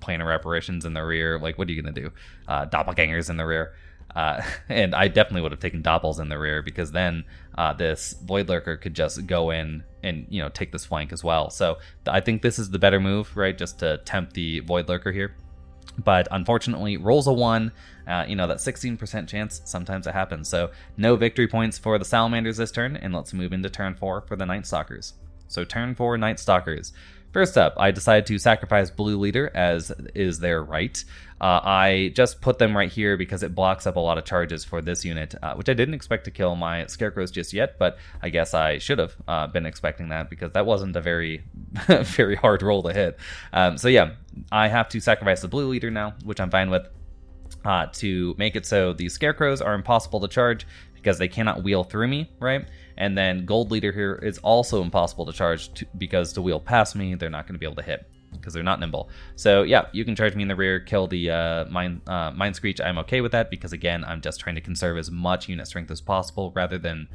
planar apparitions in the rear. Like, what are you gonna do? Doppelgangers in the rear, and I definitely would have taken Doppels in the rear, because then this Voidlurker could just go in and take this flank as well. So I think this is the better move, right? Just to tempt the Voidlurker here. But unfortunately, rolls a 1, that 16% chance, sometimes it happens. So no victory points for the Salamanders this turn, and let's move into turn 4 for the Nightstalkers. So turn 4, Nightstalkers. First up, I decided to sacrifice Blue Leader, as is their right. I just put them right here because it blocks up a lot of charges for this unit, which I didn't expect to kill my Scarecrows just yet, but I guess I should have been expecting that, because that wasn't a very, very hard roll to hit. So yeah, I have to sacrifice the Blue Leader now, which I'm fine with, to make it so these Scarecrows are impossible to charge, because they cannot wheel through me, right? And then Gold Leader here is also impossible to charge, because to wheel past me, they're not going to be able to hit, because they're not nimble. So yeah, you can charge me in the rear, kill the Mind Screech. I'm okay with that, because again, I'm just trying to conserve as much unit strength as possible, rather than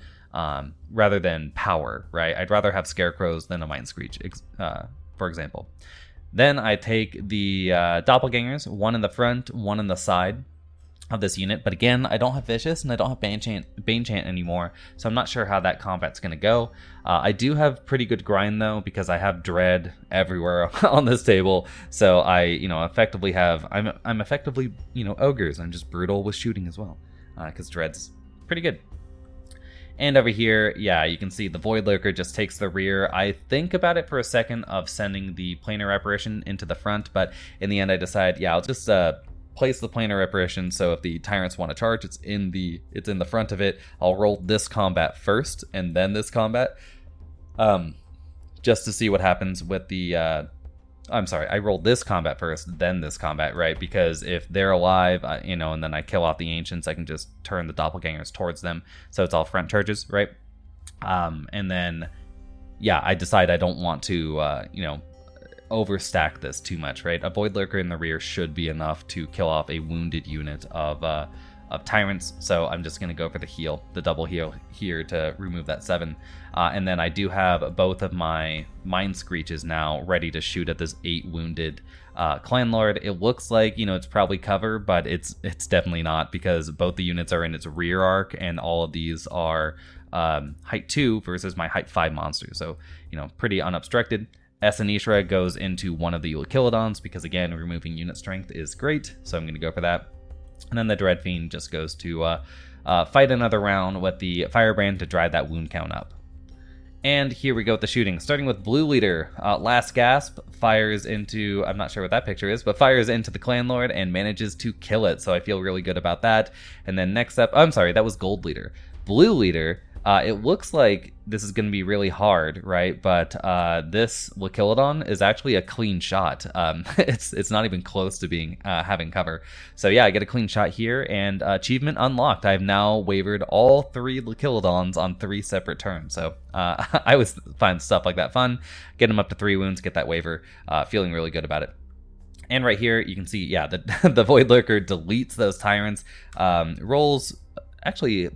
power, right? I'd rather have Scarecrows than a Mind Screech, for example. Then I take the Doppelgangers, 1 in the front, 1 in the side. of this unit. But again, I don't have Vicious and I don't have Bane Chant anymore, so I'm not sure how that combat's going to go. I do have pretty good grind though, because I have Dread everywhere on this table, so I, effectively have, I'm effectively, ogres. I'm just brutal with shooting as well, because Dread's pretty good. And over here, yeah, you can see the Voidlurker just takes the rear. I think about it for a second of sending the Planar Apparition into the front, but in the end I decide, yeah, I'll just place the Planar Apparition, so if the Tyrants want to charge, it's in the front of it. I'll roll this combat first, and then this combat, just to see what happens with the... I'm sorry, I rolled this combat first, then this combat, right? Because if they're alive, and then I kill off the Ancients, I can just turn the Doppelgangers towards them. So it's all front charges, right? And then, yeah, I decide I don't want to, overstack this too much, right? A Voidlurker in the rear should be enough to kill off a wounded unit of Tyrants, so I'm just going to go for the heal, the double heal here to remove that 7. And then I do have both of my Mind Screeches now ready to shoot at this 8 wounded Clan Lord. It looks like, it's probably cover, but it's definitely not, because both the units are in its rear arc, and all of these are height 2 versus my height 5 monster, so, pretty unobstructed. Esanishra goes into one of the Ulkilodons, because again, removing unit strength is great, so I'm going to go for that. And then the Dread Fiend just goes to fight another round with the Firebrand to drive that wound count up. And here we go with the shooting, starting with Blue Leader. Last Gasp fires into, I'm not sure what that picture is, but fires into the Clan Lord and manages to kill it, so I feel really good about that. And then next up, I'm sorry, that was Gold Leader. Blue Leader, it looks like this is going to be really hard, right? But this Wakilodon is actually a clean shot. It's not even close to being having cover. So yeah, I get a clean shot here, and achievement unlocked. I've now wavered all 3 Wakilodons on 3 separate turns. So I always find stuff like that fun. Get them up to 3 wounds, get that waiver. Feeling really good about it. And right here, you can see, yeah, the Voidlurker deletes those Tyrants, rolls actually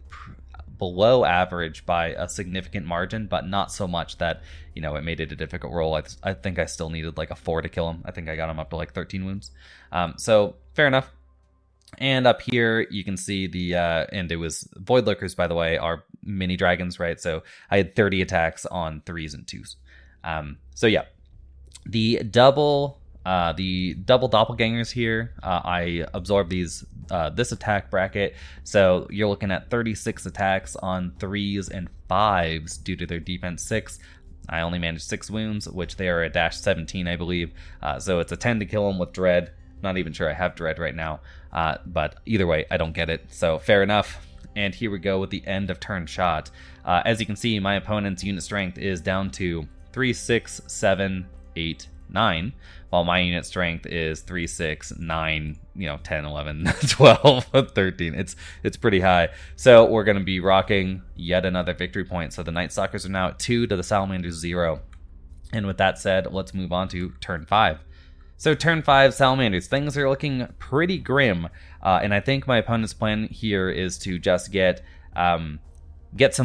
below average by a significant margin, but not so much that, it made it a difficult roll. I think I still needed like a 4 to kill him. I think I got him up to like 13 wounds. So fair enough. And up here, you can see the, and it was Voidlurkers, by the way, are mini dragons, right? So I had 30 attacks on 3s and 2s. So yeah, the double doppelgangers here, I absorb these this attack bracket, so you're looking at 36 attacks on 3s and 5s due to their defense 6. I only managed 6 wounds, which they are a dash 17, I believe. So it's a 10 to kill them with Dread. Not even sure I have Dread right now, but either way, I don't get it. So fair enough. And here we go with the end of turn shot. As you can see, my opponent's unit strength is down to 3, 6, 7, 8, 9, while my unit strength is 3, 6, 9, 10, 11, 12, 13. It's pretty high. So we're going to be rocking yet another victory point. So the Nightstalkers are now at 2 to the Salamanders 0. And with that said, let's move on to turn 5. So turn 5, Salamanders, things are looking pretty grim. And I think my opponent's plan here is to just get some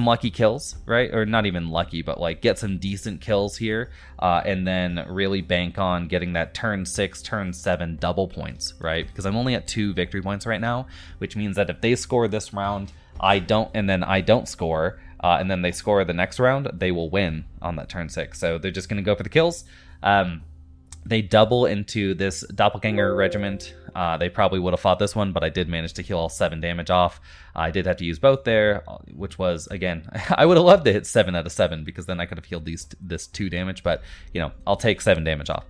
lucky kills, right? Or not even lucky, but like get some decent kills here, and then really bank on getting that turn 6, turn 7 double points, right? Because I'm only at 2 victory points right now, which means that if they score this round, I don't score, and then they score the next round, they will win on that turn 6. So they're just going to go for the kills. They double into this Doppelganger regiment. They probably would have fought this one, but I did manage to heal all 7 damage off. I did have to use both there, which was, again, I would have loved to hit 7 out of 7, because then I could have healed this 2 damage, but, I'll take 7 damage off.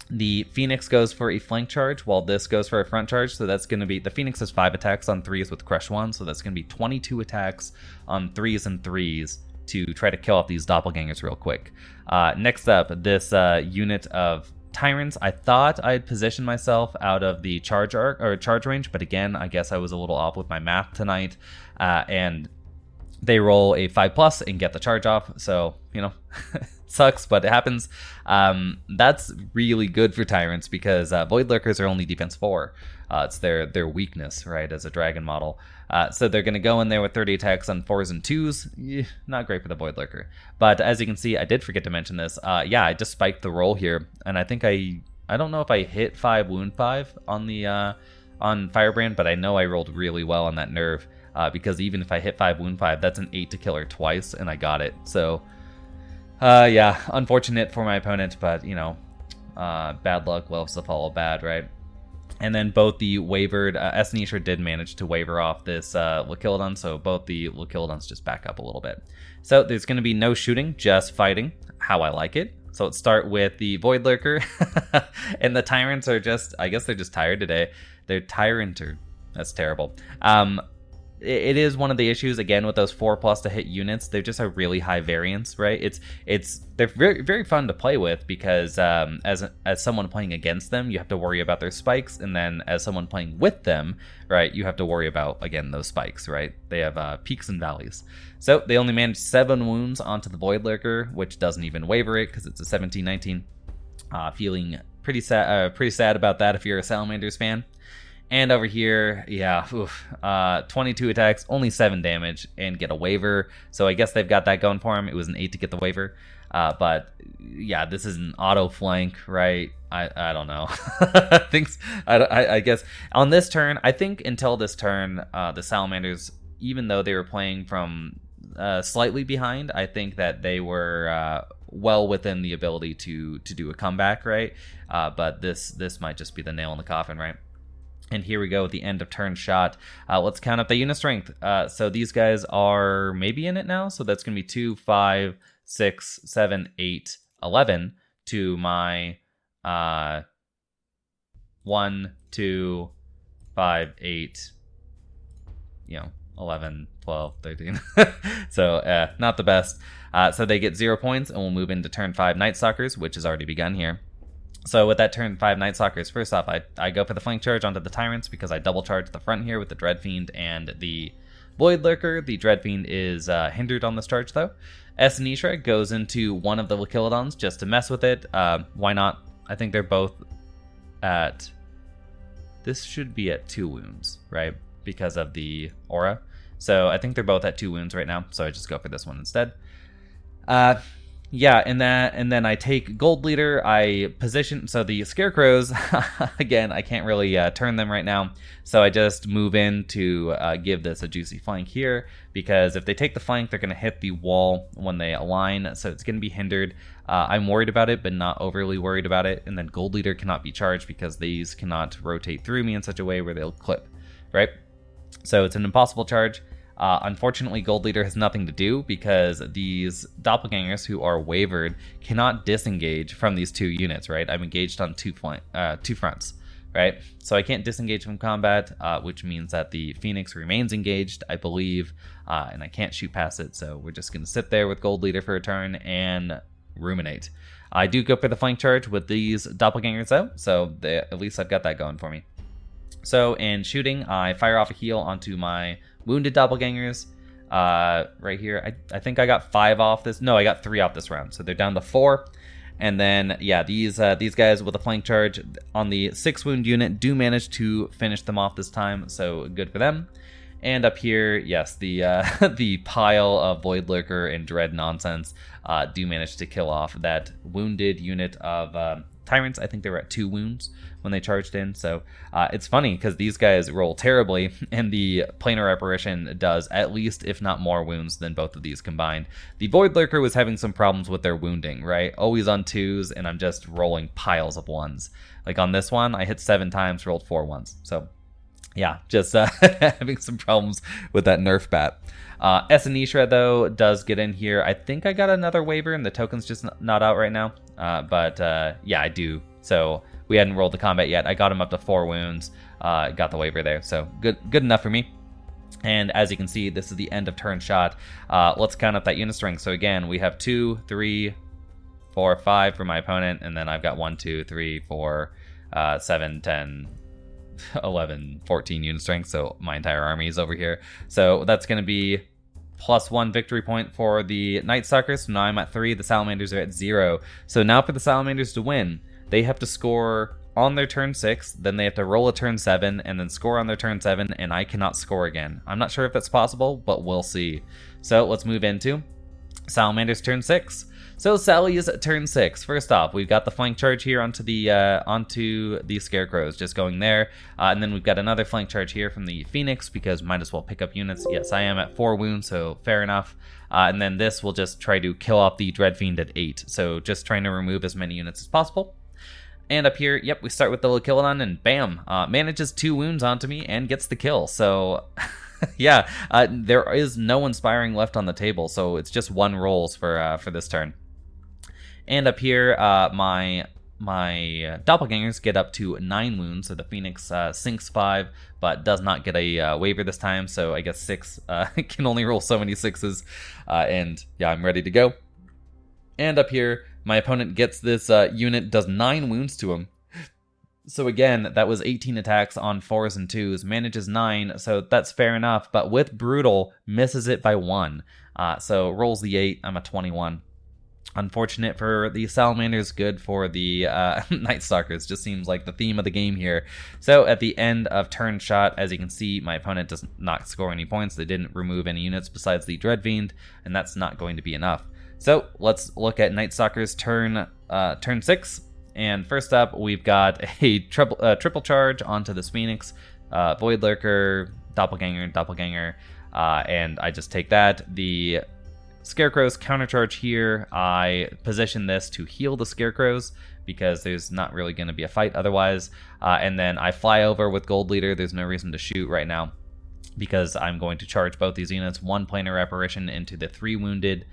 The Phoenix goes for a flank charge, while this goes for a front charge, so that's going to be, the Phoenix has 5 attacks on 3s with Crush 1, so that's going to be 22 attacks on 3s and 3s to try to kill off these doppelgangers real quick. Next up, this unit of Tyrants. I thought I'd position myself out of the charge range, but again, I guess I was a little off with my math tonight, and they roll a 5+ and get the charge off, so, sucks, but it happens. That's really good for Tyrants, because Voidlurkers are only defense 4. It's their weakness, right, as a dragon model. So they're going to go in there with 30 attacks on 4s and 2s. Not great for the Voidlurker. But as you can see, I did forget to mention this. Yeah, I just spiked the roll here, and I think I don't know if I hit 5 wound 5 on the on Firebrand, but I know I rolled really well on that nerve, because even if I hit 5 wound 5, that's an 8 to kill her twice, and I got it. So yeah, unfortunate for my opponent, but you know, bad luck loves to follow bad, right? And then both the wavered Esneasha did manage to waver off this Lochilodon, so both the Lochilodons just back up a little bit. So there's going to be no shooting, just fighting, how I like it. So let's start with the Voidlurker, and the Tyrants are just, I guess they're just tired today. They're Tyrant-er. That's terrible. It is one of the issues again with those 4+ to hit units. They're just a really high variance, right? They're very, very fun to play with because as someone playing against them, you have to worry about their spikes, and then as someone playing with them, right, you have to worry about again those spikes, right? They have peaks and valleys. So they only managed 7 wounds onto the Voidlurker, which doesn't even waver it because it's a 17-19. Feeling pretty sad about that if you're a Salamanders fan. And over here, yeah, 22 attacks, only 7 damage, and get a waiver. So I guess they've got that going for him. It was an 8 to get the waiver. But yeah, this is an auto flank, right? I don't know. I guess on this turn, I think until this turn, the Salamanders, even though they were playing from slightly behind, I think that they were well within the ability to do a comeback, right? But this might just be the nail in the coffin, right? And here we go with the end of turn shot. Let's count up the unit strength. So these guys are maybe in it now. So that's going to be 2, 5, 6, 7, 8, 11 to my 1, 2, 5, 8, 11, 12, 13. So not the best. So they get 0 points, and we'll move into turn 5 Nightstalkers, which has already begun here. So with that turn 5 Nightstalkers, first off, I go for the flank charge onto the Tyrants because I double charge the front here with the Dreadfiend and the Voidlurker. The Dreadfiend is hindered on this charge though. Esneasha goes into one of the Lochilodons just to mess with it. Why not? I think they're both at... This should be at 2 wounds, right? Because of the aura. So I think they're both at 2 wounds right now, so I just go for this one instead. Yeah, and then I take Gold Leader, I position, so the Scarecrows, again, I can't really turn them right now, so I just move in to give this a juicy flank here, because if they take the flank, they're going to hit the wall when they align, so it's going to be hindered. I'm worried about it, but not overly worried about it, and then Gold Leader cannot be charged because these cannot rotate through me in such a way where they'll clip, right? So it's an impossible charge. Unfortunately, Gold Leader has nothing to do because these doppelgangers who are wavered cannot disengage from these 2 units, right? I'm engaged on 2 fronts, right? So I can't disengage from combat, which means that the Phoenix remains engaged, I believe, and I can't shoot past it, so we're just going to sit there with Gold Leader for a turn and ruminate. I do go for the flank charge with these doppelgangers though, so at least I've got that going for me. So in shooting, I fire off a heal onto my wounded doppelgangers right here. I think I got 5 off this. No, I got 3 off this round, so they're down to 4. And then yeah, these guys with a flank charge on the 6 wound unit do manage to finish them off this time, so good for them. And up here, yes, the the pile of Voidlurker and Dread nonsense do manage to kill off that wounded unit of Tyrants. I think they were at 2 wounds when they charged in. So it's funny because these guys roll terribly, and the Planar Apparition does at least, if not more, wounds than both of these combined. The Voidlurker was having some problems with their wounding, right? Always on 2s, and I'm just rolling piles of 1s. Like on this one, I hit 7 times, rolled 4 1s. So yeah, just having some problems with that nerf bat. Esneasha, though, does get in here. I think I got another waiver, and the token's just not out right now. But yeah, I do. So we hadn't rolled the combat yet. I got him up to 4 wounds. Got the waiver there. So good enough for me. And as you can see, this is the end of turn shot. Let's count up that unit strength. So again, we have 2, 3, 4, 5 for my opponent. And then I've got 1, 2, 3, 4, 7, 10... 11, 14 unit strength, so my entire army is over here. So that's going to be +1 victory point for the Nightstalkers. So now I'm at 3, the Salamanders are at 0. So now for the Salamanders to win, they have to score on their turn 6, then they have to roll a turn 7, and then score on their turn 7, and I cannot score again. I'm not sure if that's possible, but we'll see. So let's move into Salamanders Turn 6. So Sally's turn 6. First off, we've got the flank charge here onto the scarecrows, just going there, and then we've got another flank charge here from the Phoenix because might as well pick up units. Yes, I am at 4 wounds, so fair enough. And then this will just try to kill off the Dreadfiend at 8. So just trying to remove as many units as possible. And up here, yep, we start with the Lochilodon, and bam, manages 2 wounds onto me and gets the kill. So, yeah, there is no inspiring left on the table, so it's just 1 rolls for this turn. And up here, my doppelgangers get up to 9 wounds, so the Phoenix sinks 5, but does not get a waiver this time, so I guess 6 can only roll so many 6s, and yeah, I'm ready to go. And up here, my opponent gets this unit, does 9 wounds to him. So again, that was 18 attacks on 4s and 2s, manages 9, so that's fair enough, but with Brutal, misses it by 1. So rolls the 8, I'm a 21. Unfortunate for the Salamanders, good for the Nightstalkers. Just seems like the theme of the game here. So at the end of turn shot, as you can see, my opponent does not score any points. They didn't remove any units besides the Dreadfiend, and that's not going to be enough. So let's look at Nightstalkers turn 6. And first up, we've got a triple charge onto this Phoenix, Voidlurker, Doppelganger, and I just take that. The Scarecrows countercharge here. I position this to heal the Scarecrows because there's not really going to be a fight otherwise. And then I fly over with Gold Leader. There's no reason to shoot right now because I'm going to charge both these units. 1 planar apparition into the 3 wounded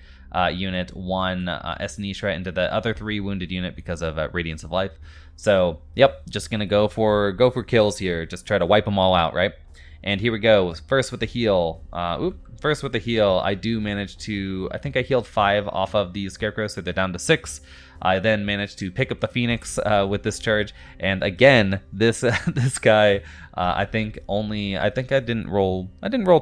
unit, 1 Esnishra into the other 3 wounded unit because of Radiance of Life. So, yep, just gonna go for kills here. Just try to wipe them all out, right? And here we go. First with the heal. I do manage to, I think I healed 5 off of the Scarecrows, so they're down to 6. I then managed to pick up the Phoenix with this charge, and again, this guy, I think I didn't roll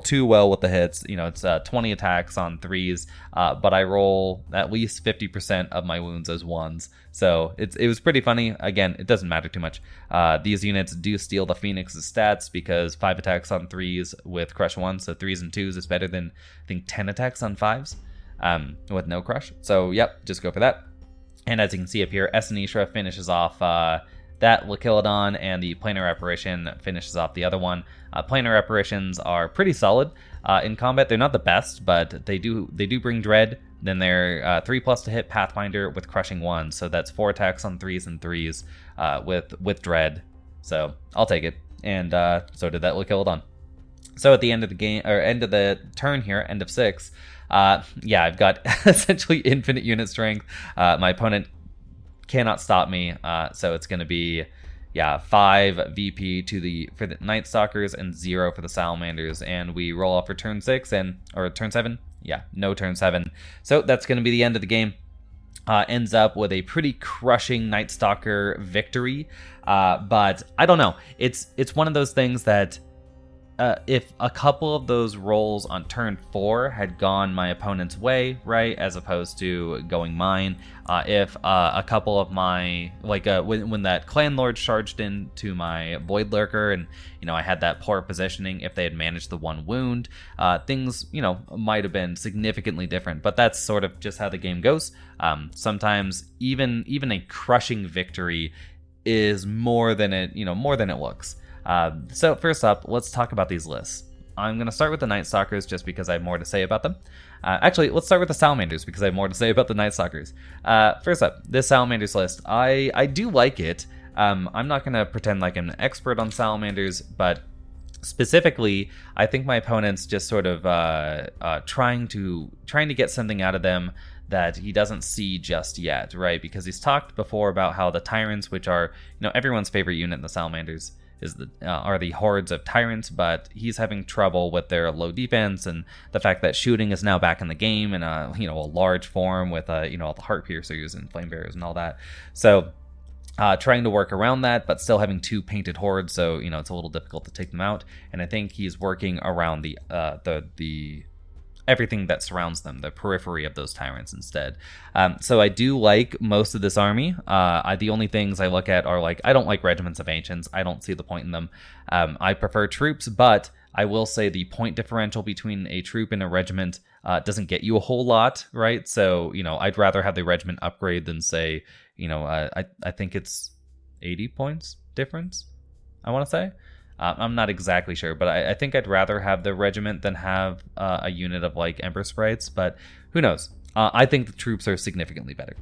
too well with the hits. You know, it's 20 attacks on 3s, but I roll at least 50% of my wounds as 1s. So it was pretty funny. Again, it doesn't matter too much. These units do steal the Phoenix's stats because 5 attacks on 3s with crush 1, so 3s and 2s is better than I think 10 attacks on 5s with no crush. So yep, just go for that. And as you can see up here, Esnishra finishes off that Lochilodon, and the Planar Apparition finishes off the other one. Planar Apparitions are pretty solid in combat. They're not the best, but they do bring Dread. Then they're 3+ to hit Pathfinder with Crushing 1, so that's 4 attacks on 3s and 3s with Dread. So I'll take it, and so did that Lochilodon. So at the end of the game, or end of the turn here, end of 6, yeah, I've got essentially infinite unit strength. My opponent cannot stop me, so it's going to be, yeah, 5 VP for the Nightstalkers and 0 for the Salamanders, and we roll off for turn 6 or turn 7. Yeah, no turn 7. So that's going to be the end of the game. Ends up with a pretty crushing Nightstalker victory, but I don't know. It's one of those things that if a couple of those rolls on turn 4 had gone my opponent's way, right, as opposed to going mine, if a couple of my, like when that Clan Lord charged into my Voidlurker and, you know, I had that poor positioning, if they had managed the 1 wound, things, you know, might have been significantly different. But that's sort of just how the game goes. Sometimes even a crushing victory is more than it looks. So first up, let's talk about these lists. I'm going to start with the Nightstalkers just because I have more to say about them. Actually, let's start with the Salamanders because I have more to say about the Nightstalkers. First up, this Salamanders list. I do like it. I'm not going to pretend like I'm an expert on Salamanders, but specifically, I think my opponent's just sort of trying to get something out of them that he doesn't see just yet, right? Because he's talked before about how the Tyrants, which are, you know, everyone's favorite unit in the Salamanders, are the hordes of tyrants, but he's having trouble with their low defense and the fact that shooting is now back in the game in a large form with all the heart piercers and flame bearers and all that. So trying to work around that, but still having 2 painted hordes, so it's a little difficult to take them out. And I think he's working around the everything that surrounds them, the periphery of those tyrants instead. So I do like most of this army. The only things I look at are, like, I don't like regiments of ancients. I don't see the point in them. I prefer troops, but I will say the point differential between a troop and a regiment doesn't get you a whole lot, right? So, I'd rather have the regiment upgrade than say, I think it's 80 points difference, I want to say. I'm not exactly sure, but I think I'd rather have the regiment than have a unit of like Emperor Sprites, but who knows? I think the troops are significantly better.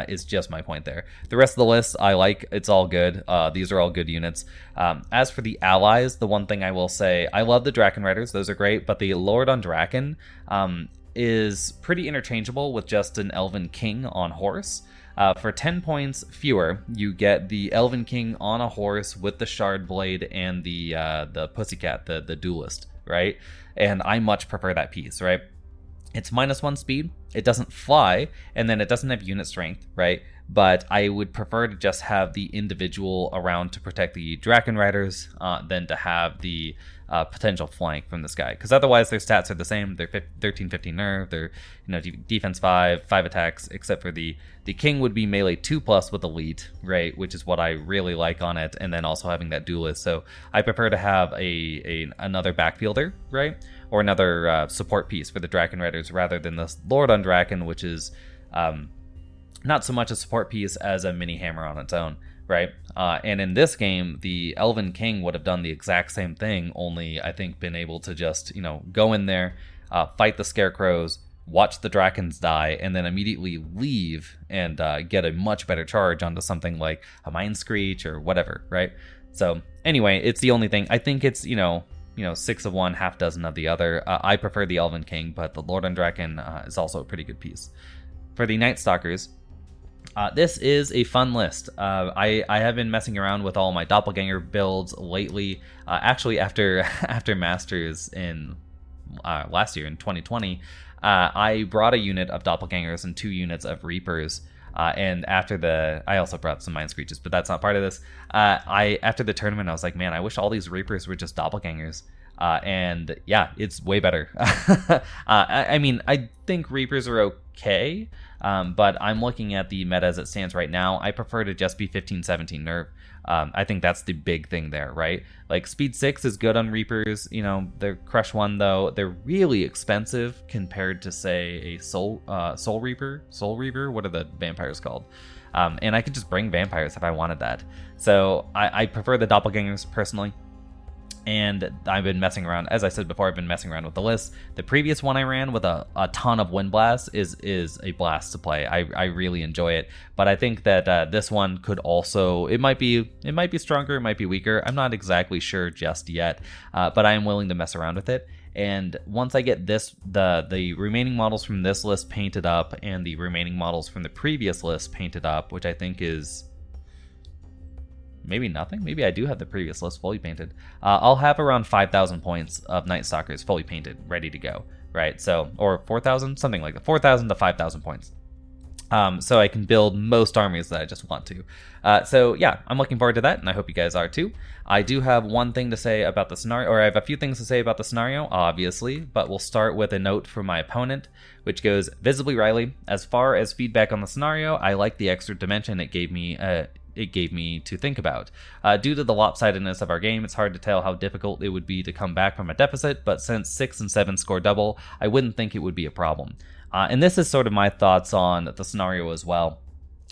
Is just my point there. The rest of the list, I like. It's all good. These are all good units. As for the allies, the one thing I will say, I love the Draken Riders. Those are great, but the Lord on Draken is pretty interchangeable with just an Elven King on horse. For 10 points fewer, you get the Elven King on a horse with the Shard Blade and the Pussycat, the Duelist, right? And I much prefer that piece, right? It's -1 speed, it doesn't fly, and then it doesn't have unit strength, right? But I would prefer to just have the individual around to protect the Draken Riders than to have the potential flank from this guy. Because otherwise their stats are the same. They're 13-15 nerve, they're defense 5 attacks, except for the King would be melee 2+ with elite, right? Which is what I really like on it, and then also having that duelist. So I prefer to have another backfielder, right? Or another support piece for the Draken Riders rather than this Lord on Draken, which is not so much a support piece as a mini hammer on its own, right? And in this game, the Elven King would have done the exact same thing, only I think been able to just, go in there, fight the Scarecrows, watch the Drakens die, and then immediately leave and get a much better charge onto something like a Mind Screech or whatever, right? So anyway, it's the only thing. I think it's, 6 of one, half dozen of the other. I prefer the Elven King, but the Lord on Draken is also a pretty good piece. For the Nightstalkers, this is a fun list. I have been messing around with all my doppelganger builds lately. Actually, after Masters in last year in 2020, I brought a unit of doppelgangers and 2 units of Reapers. And I also brought some Mind Screeches, but that's not part of this. After the tournament, I was like, man, I wish all these Reapers were just doppelgangers. And yeah, it's way better. I mean, I think Reapers are okay, but I'm looking at the meta as it stands right now. I prefer to just be 15-17 nerve. I think that's the big thing there, right? Like speed 6 is good on Reapers. They're Crush 1 though. They're really expensive compared to say a Soul Reaper. What are the vampires called? And I could just bring vampires if I wanted that. So I prefer the doppelgangers personally. And I've been messing around, as I said before, I've been messing around with the list. The previous one I ran with a ton of Wind Blast is a blast to play. I really enjoy it, but I think that this one could also, it might be stronger, it might be weaker. I'm not exactly sure just yet, but I am willing to mess around with it. And once I get the remaining models from this list painted up and the remaining models from the previous list painted up, which I think is maybe nothing. Maybe I do have the previous list fully painted. I'll have around 5,000 points of Nightstalkers fully painted, ready to go, right? So, or 4,000, something like that, 4,000 to 5,000 points. So I can build most armies that I just want to. So yeah, I'm looking forward to that, and I hope you guys are too. I do have one thing to say about the scenario, or I have a few things to say about the scenario, obviously, but we'll start with a note from my opponent, which goes, Visibly Riley, as far as feedback on the scenario, I like the extra dimension it gave me to think about. Due to the lopsidedness of our game, it's hard to tell how difficult it would be to come back from a deficit, but since 6 and 7 score double, I wouldn't think it would be a problem. And this is sort of my thoughts on the scenario as well,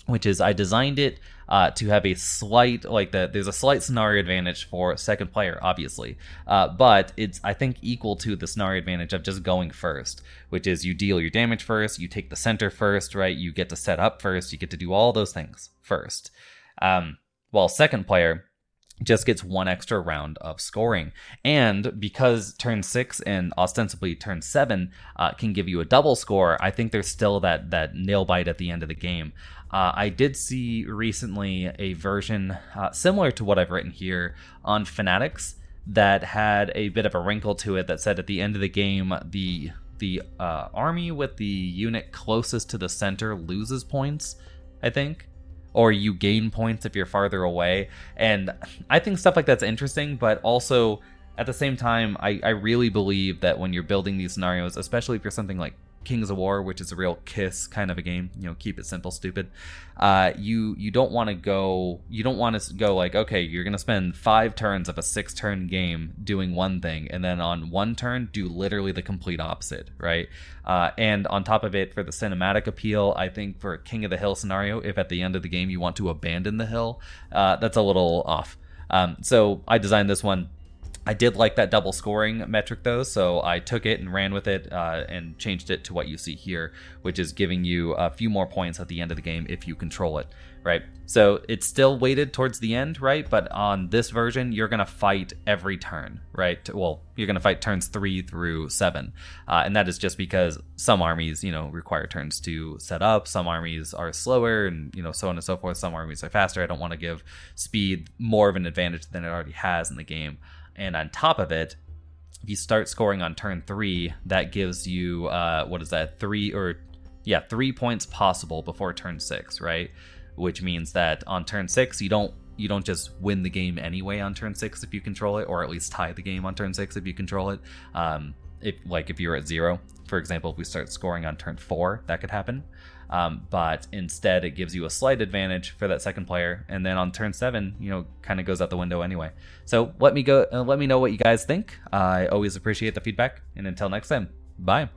which is I designed it to have a slight, there's a slight scenario advantage for second player, obviously, but it's, I think, equal to the scenario advantage of just going first, which is you deal your damage first, you take the center first, right? You get to set up first, you get to do all those things first. While second player just gets one extra round of scoring. And because turn 6 and ostensibly turn 7 can give you a double score, I think there's still that nail bite at the end of the game. I did see recently a version similar to what I've written here on Fanatics that had a bit of a wrinkle to it that said at the end of the game, the army with the unit closest to the center loses points, I think. Or you gain points if you're farther away. And I think stuff like that's interesting, but also at the same time, I really believe that when you're building these scenarios, especially if you're something like Kings of War, which is a real KISS kind of a game, keep it simple, stupid. You don't want to go like, okay, you're going to spend 5 turns of a 6-turn game doing one thing, and then on one turn do literally the complete opposite, right? And on top of it, for the cinematic appeal, I think for a King of the Hill scenario, if at the end of the game you want to abandon the hill, that's a little off. So I designed this one. I did like that double scoring metric though, so I took it and ran with it and changed it to what you see here, which is giving you a few more points at the end of the game if you control it, right? So it's still weighted towards the end, right? But on this version, you're going to fight every turn, right? Well, you're going to fight turns 3 through 7, and that is just because some armies, require turns to set up, some armies are slower, and, so on and so forth. Some armies are faster. I don't want to give speed more of an advantage than it already has in the game. And on top of it, if you start scoring on turn 3, that gives you, 3 points possible before turn 6, right? Which means that on turn 6, you don't just win the game anyway on turn 6 if you control it, or at least tie the game on turn 6 if you control it. If you're at 0, for example, if we start scoring on turn 4, that could happen. But instead, it gives you a slight advantage for that second player, and then on turn 7, kind of goes out the window anyway. So let me know what you guys think. I always appreciate the feedback, and until next time, bye.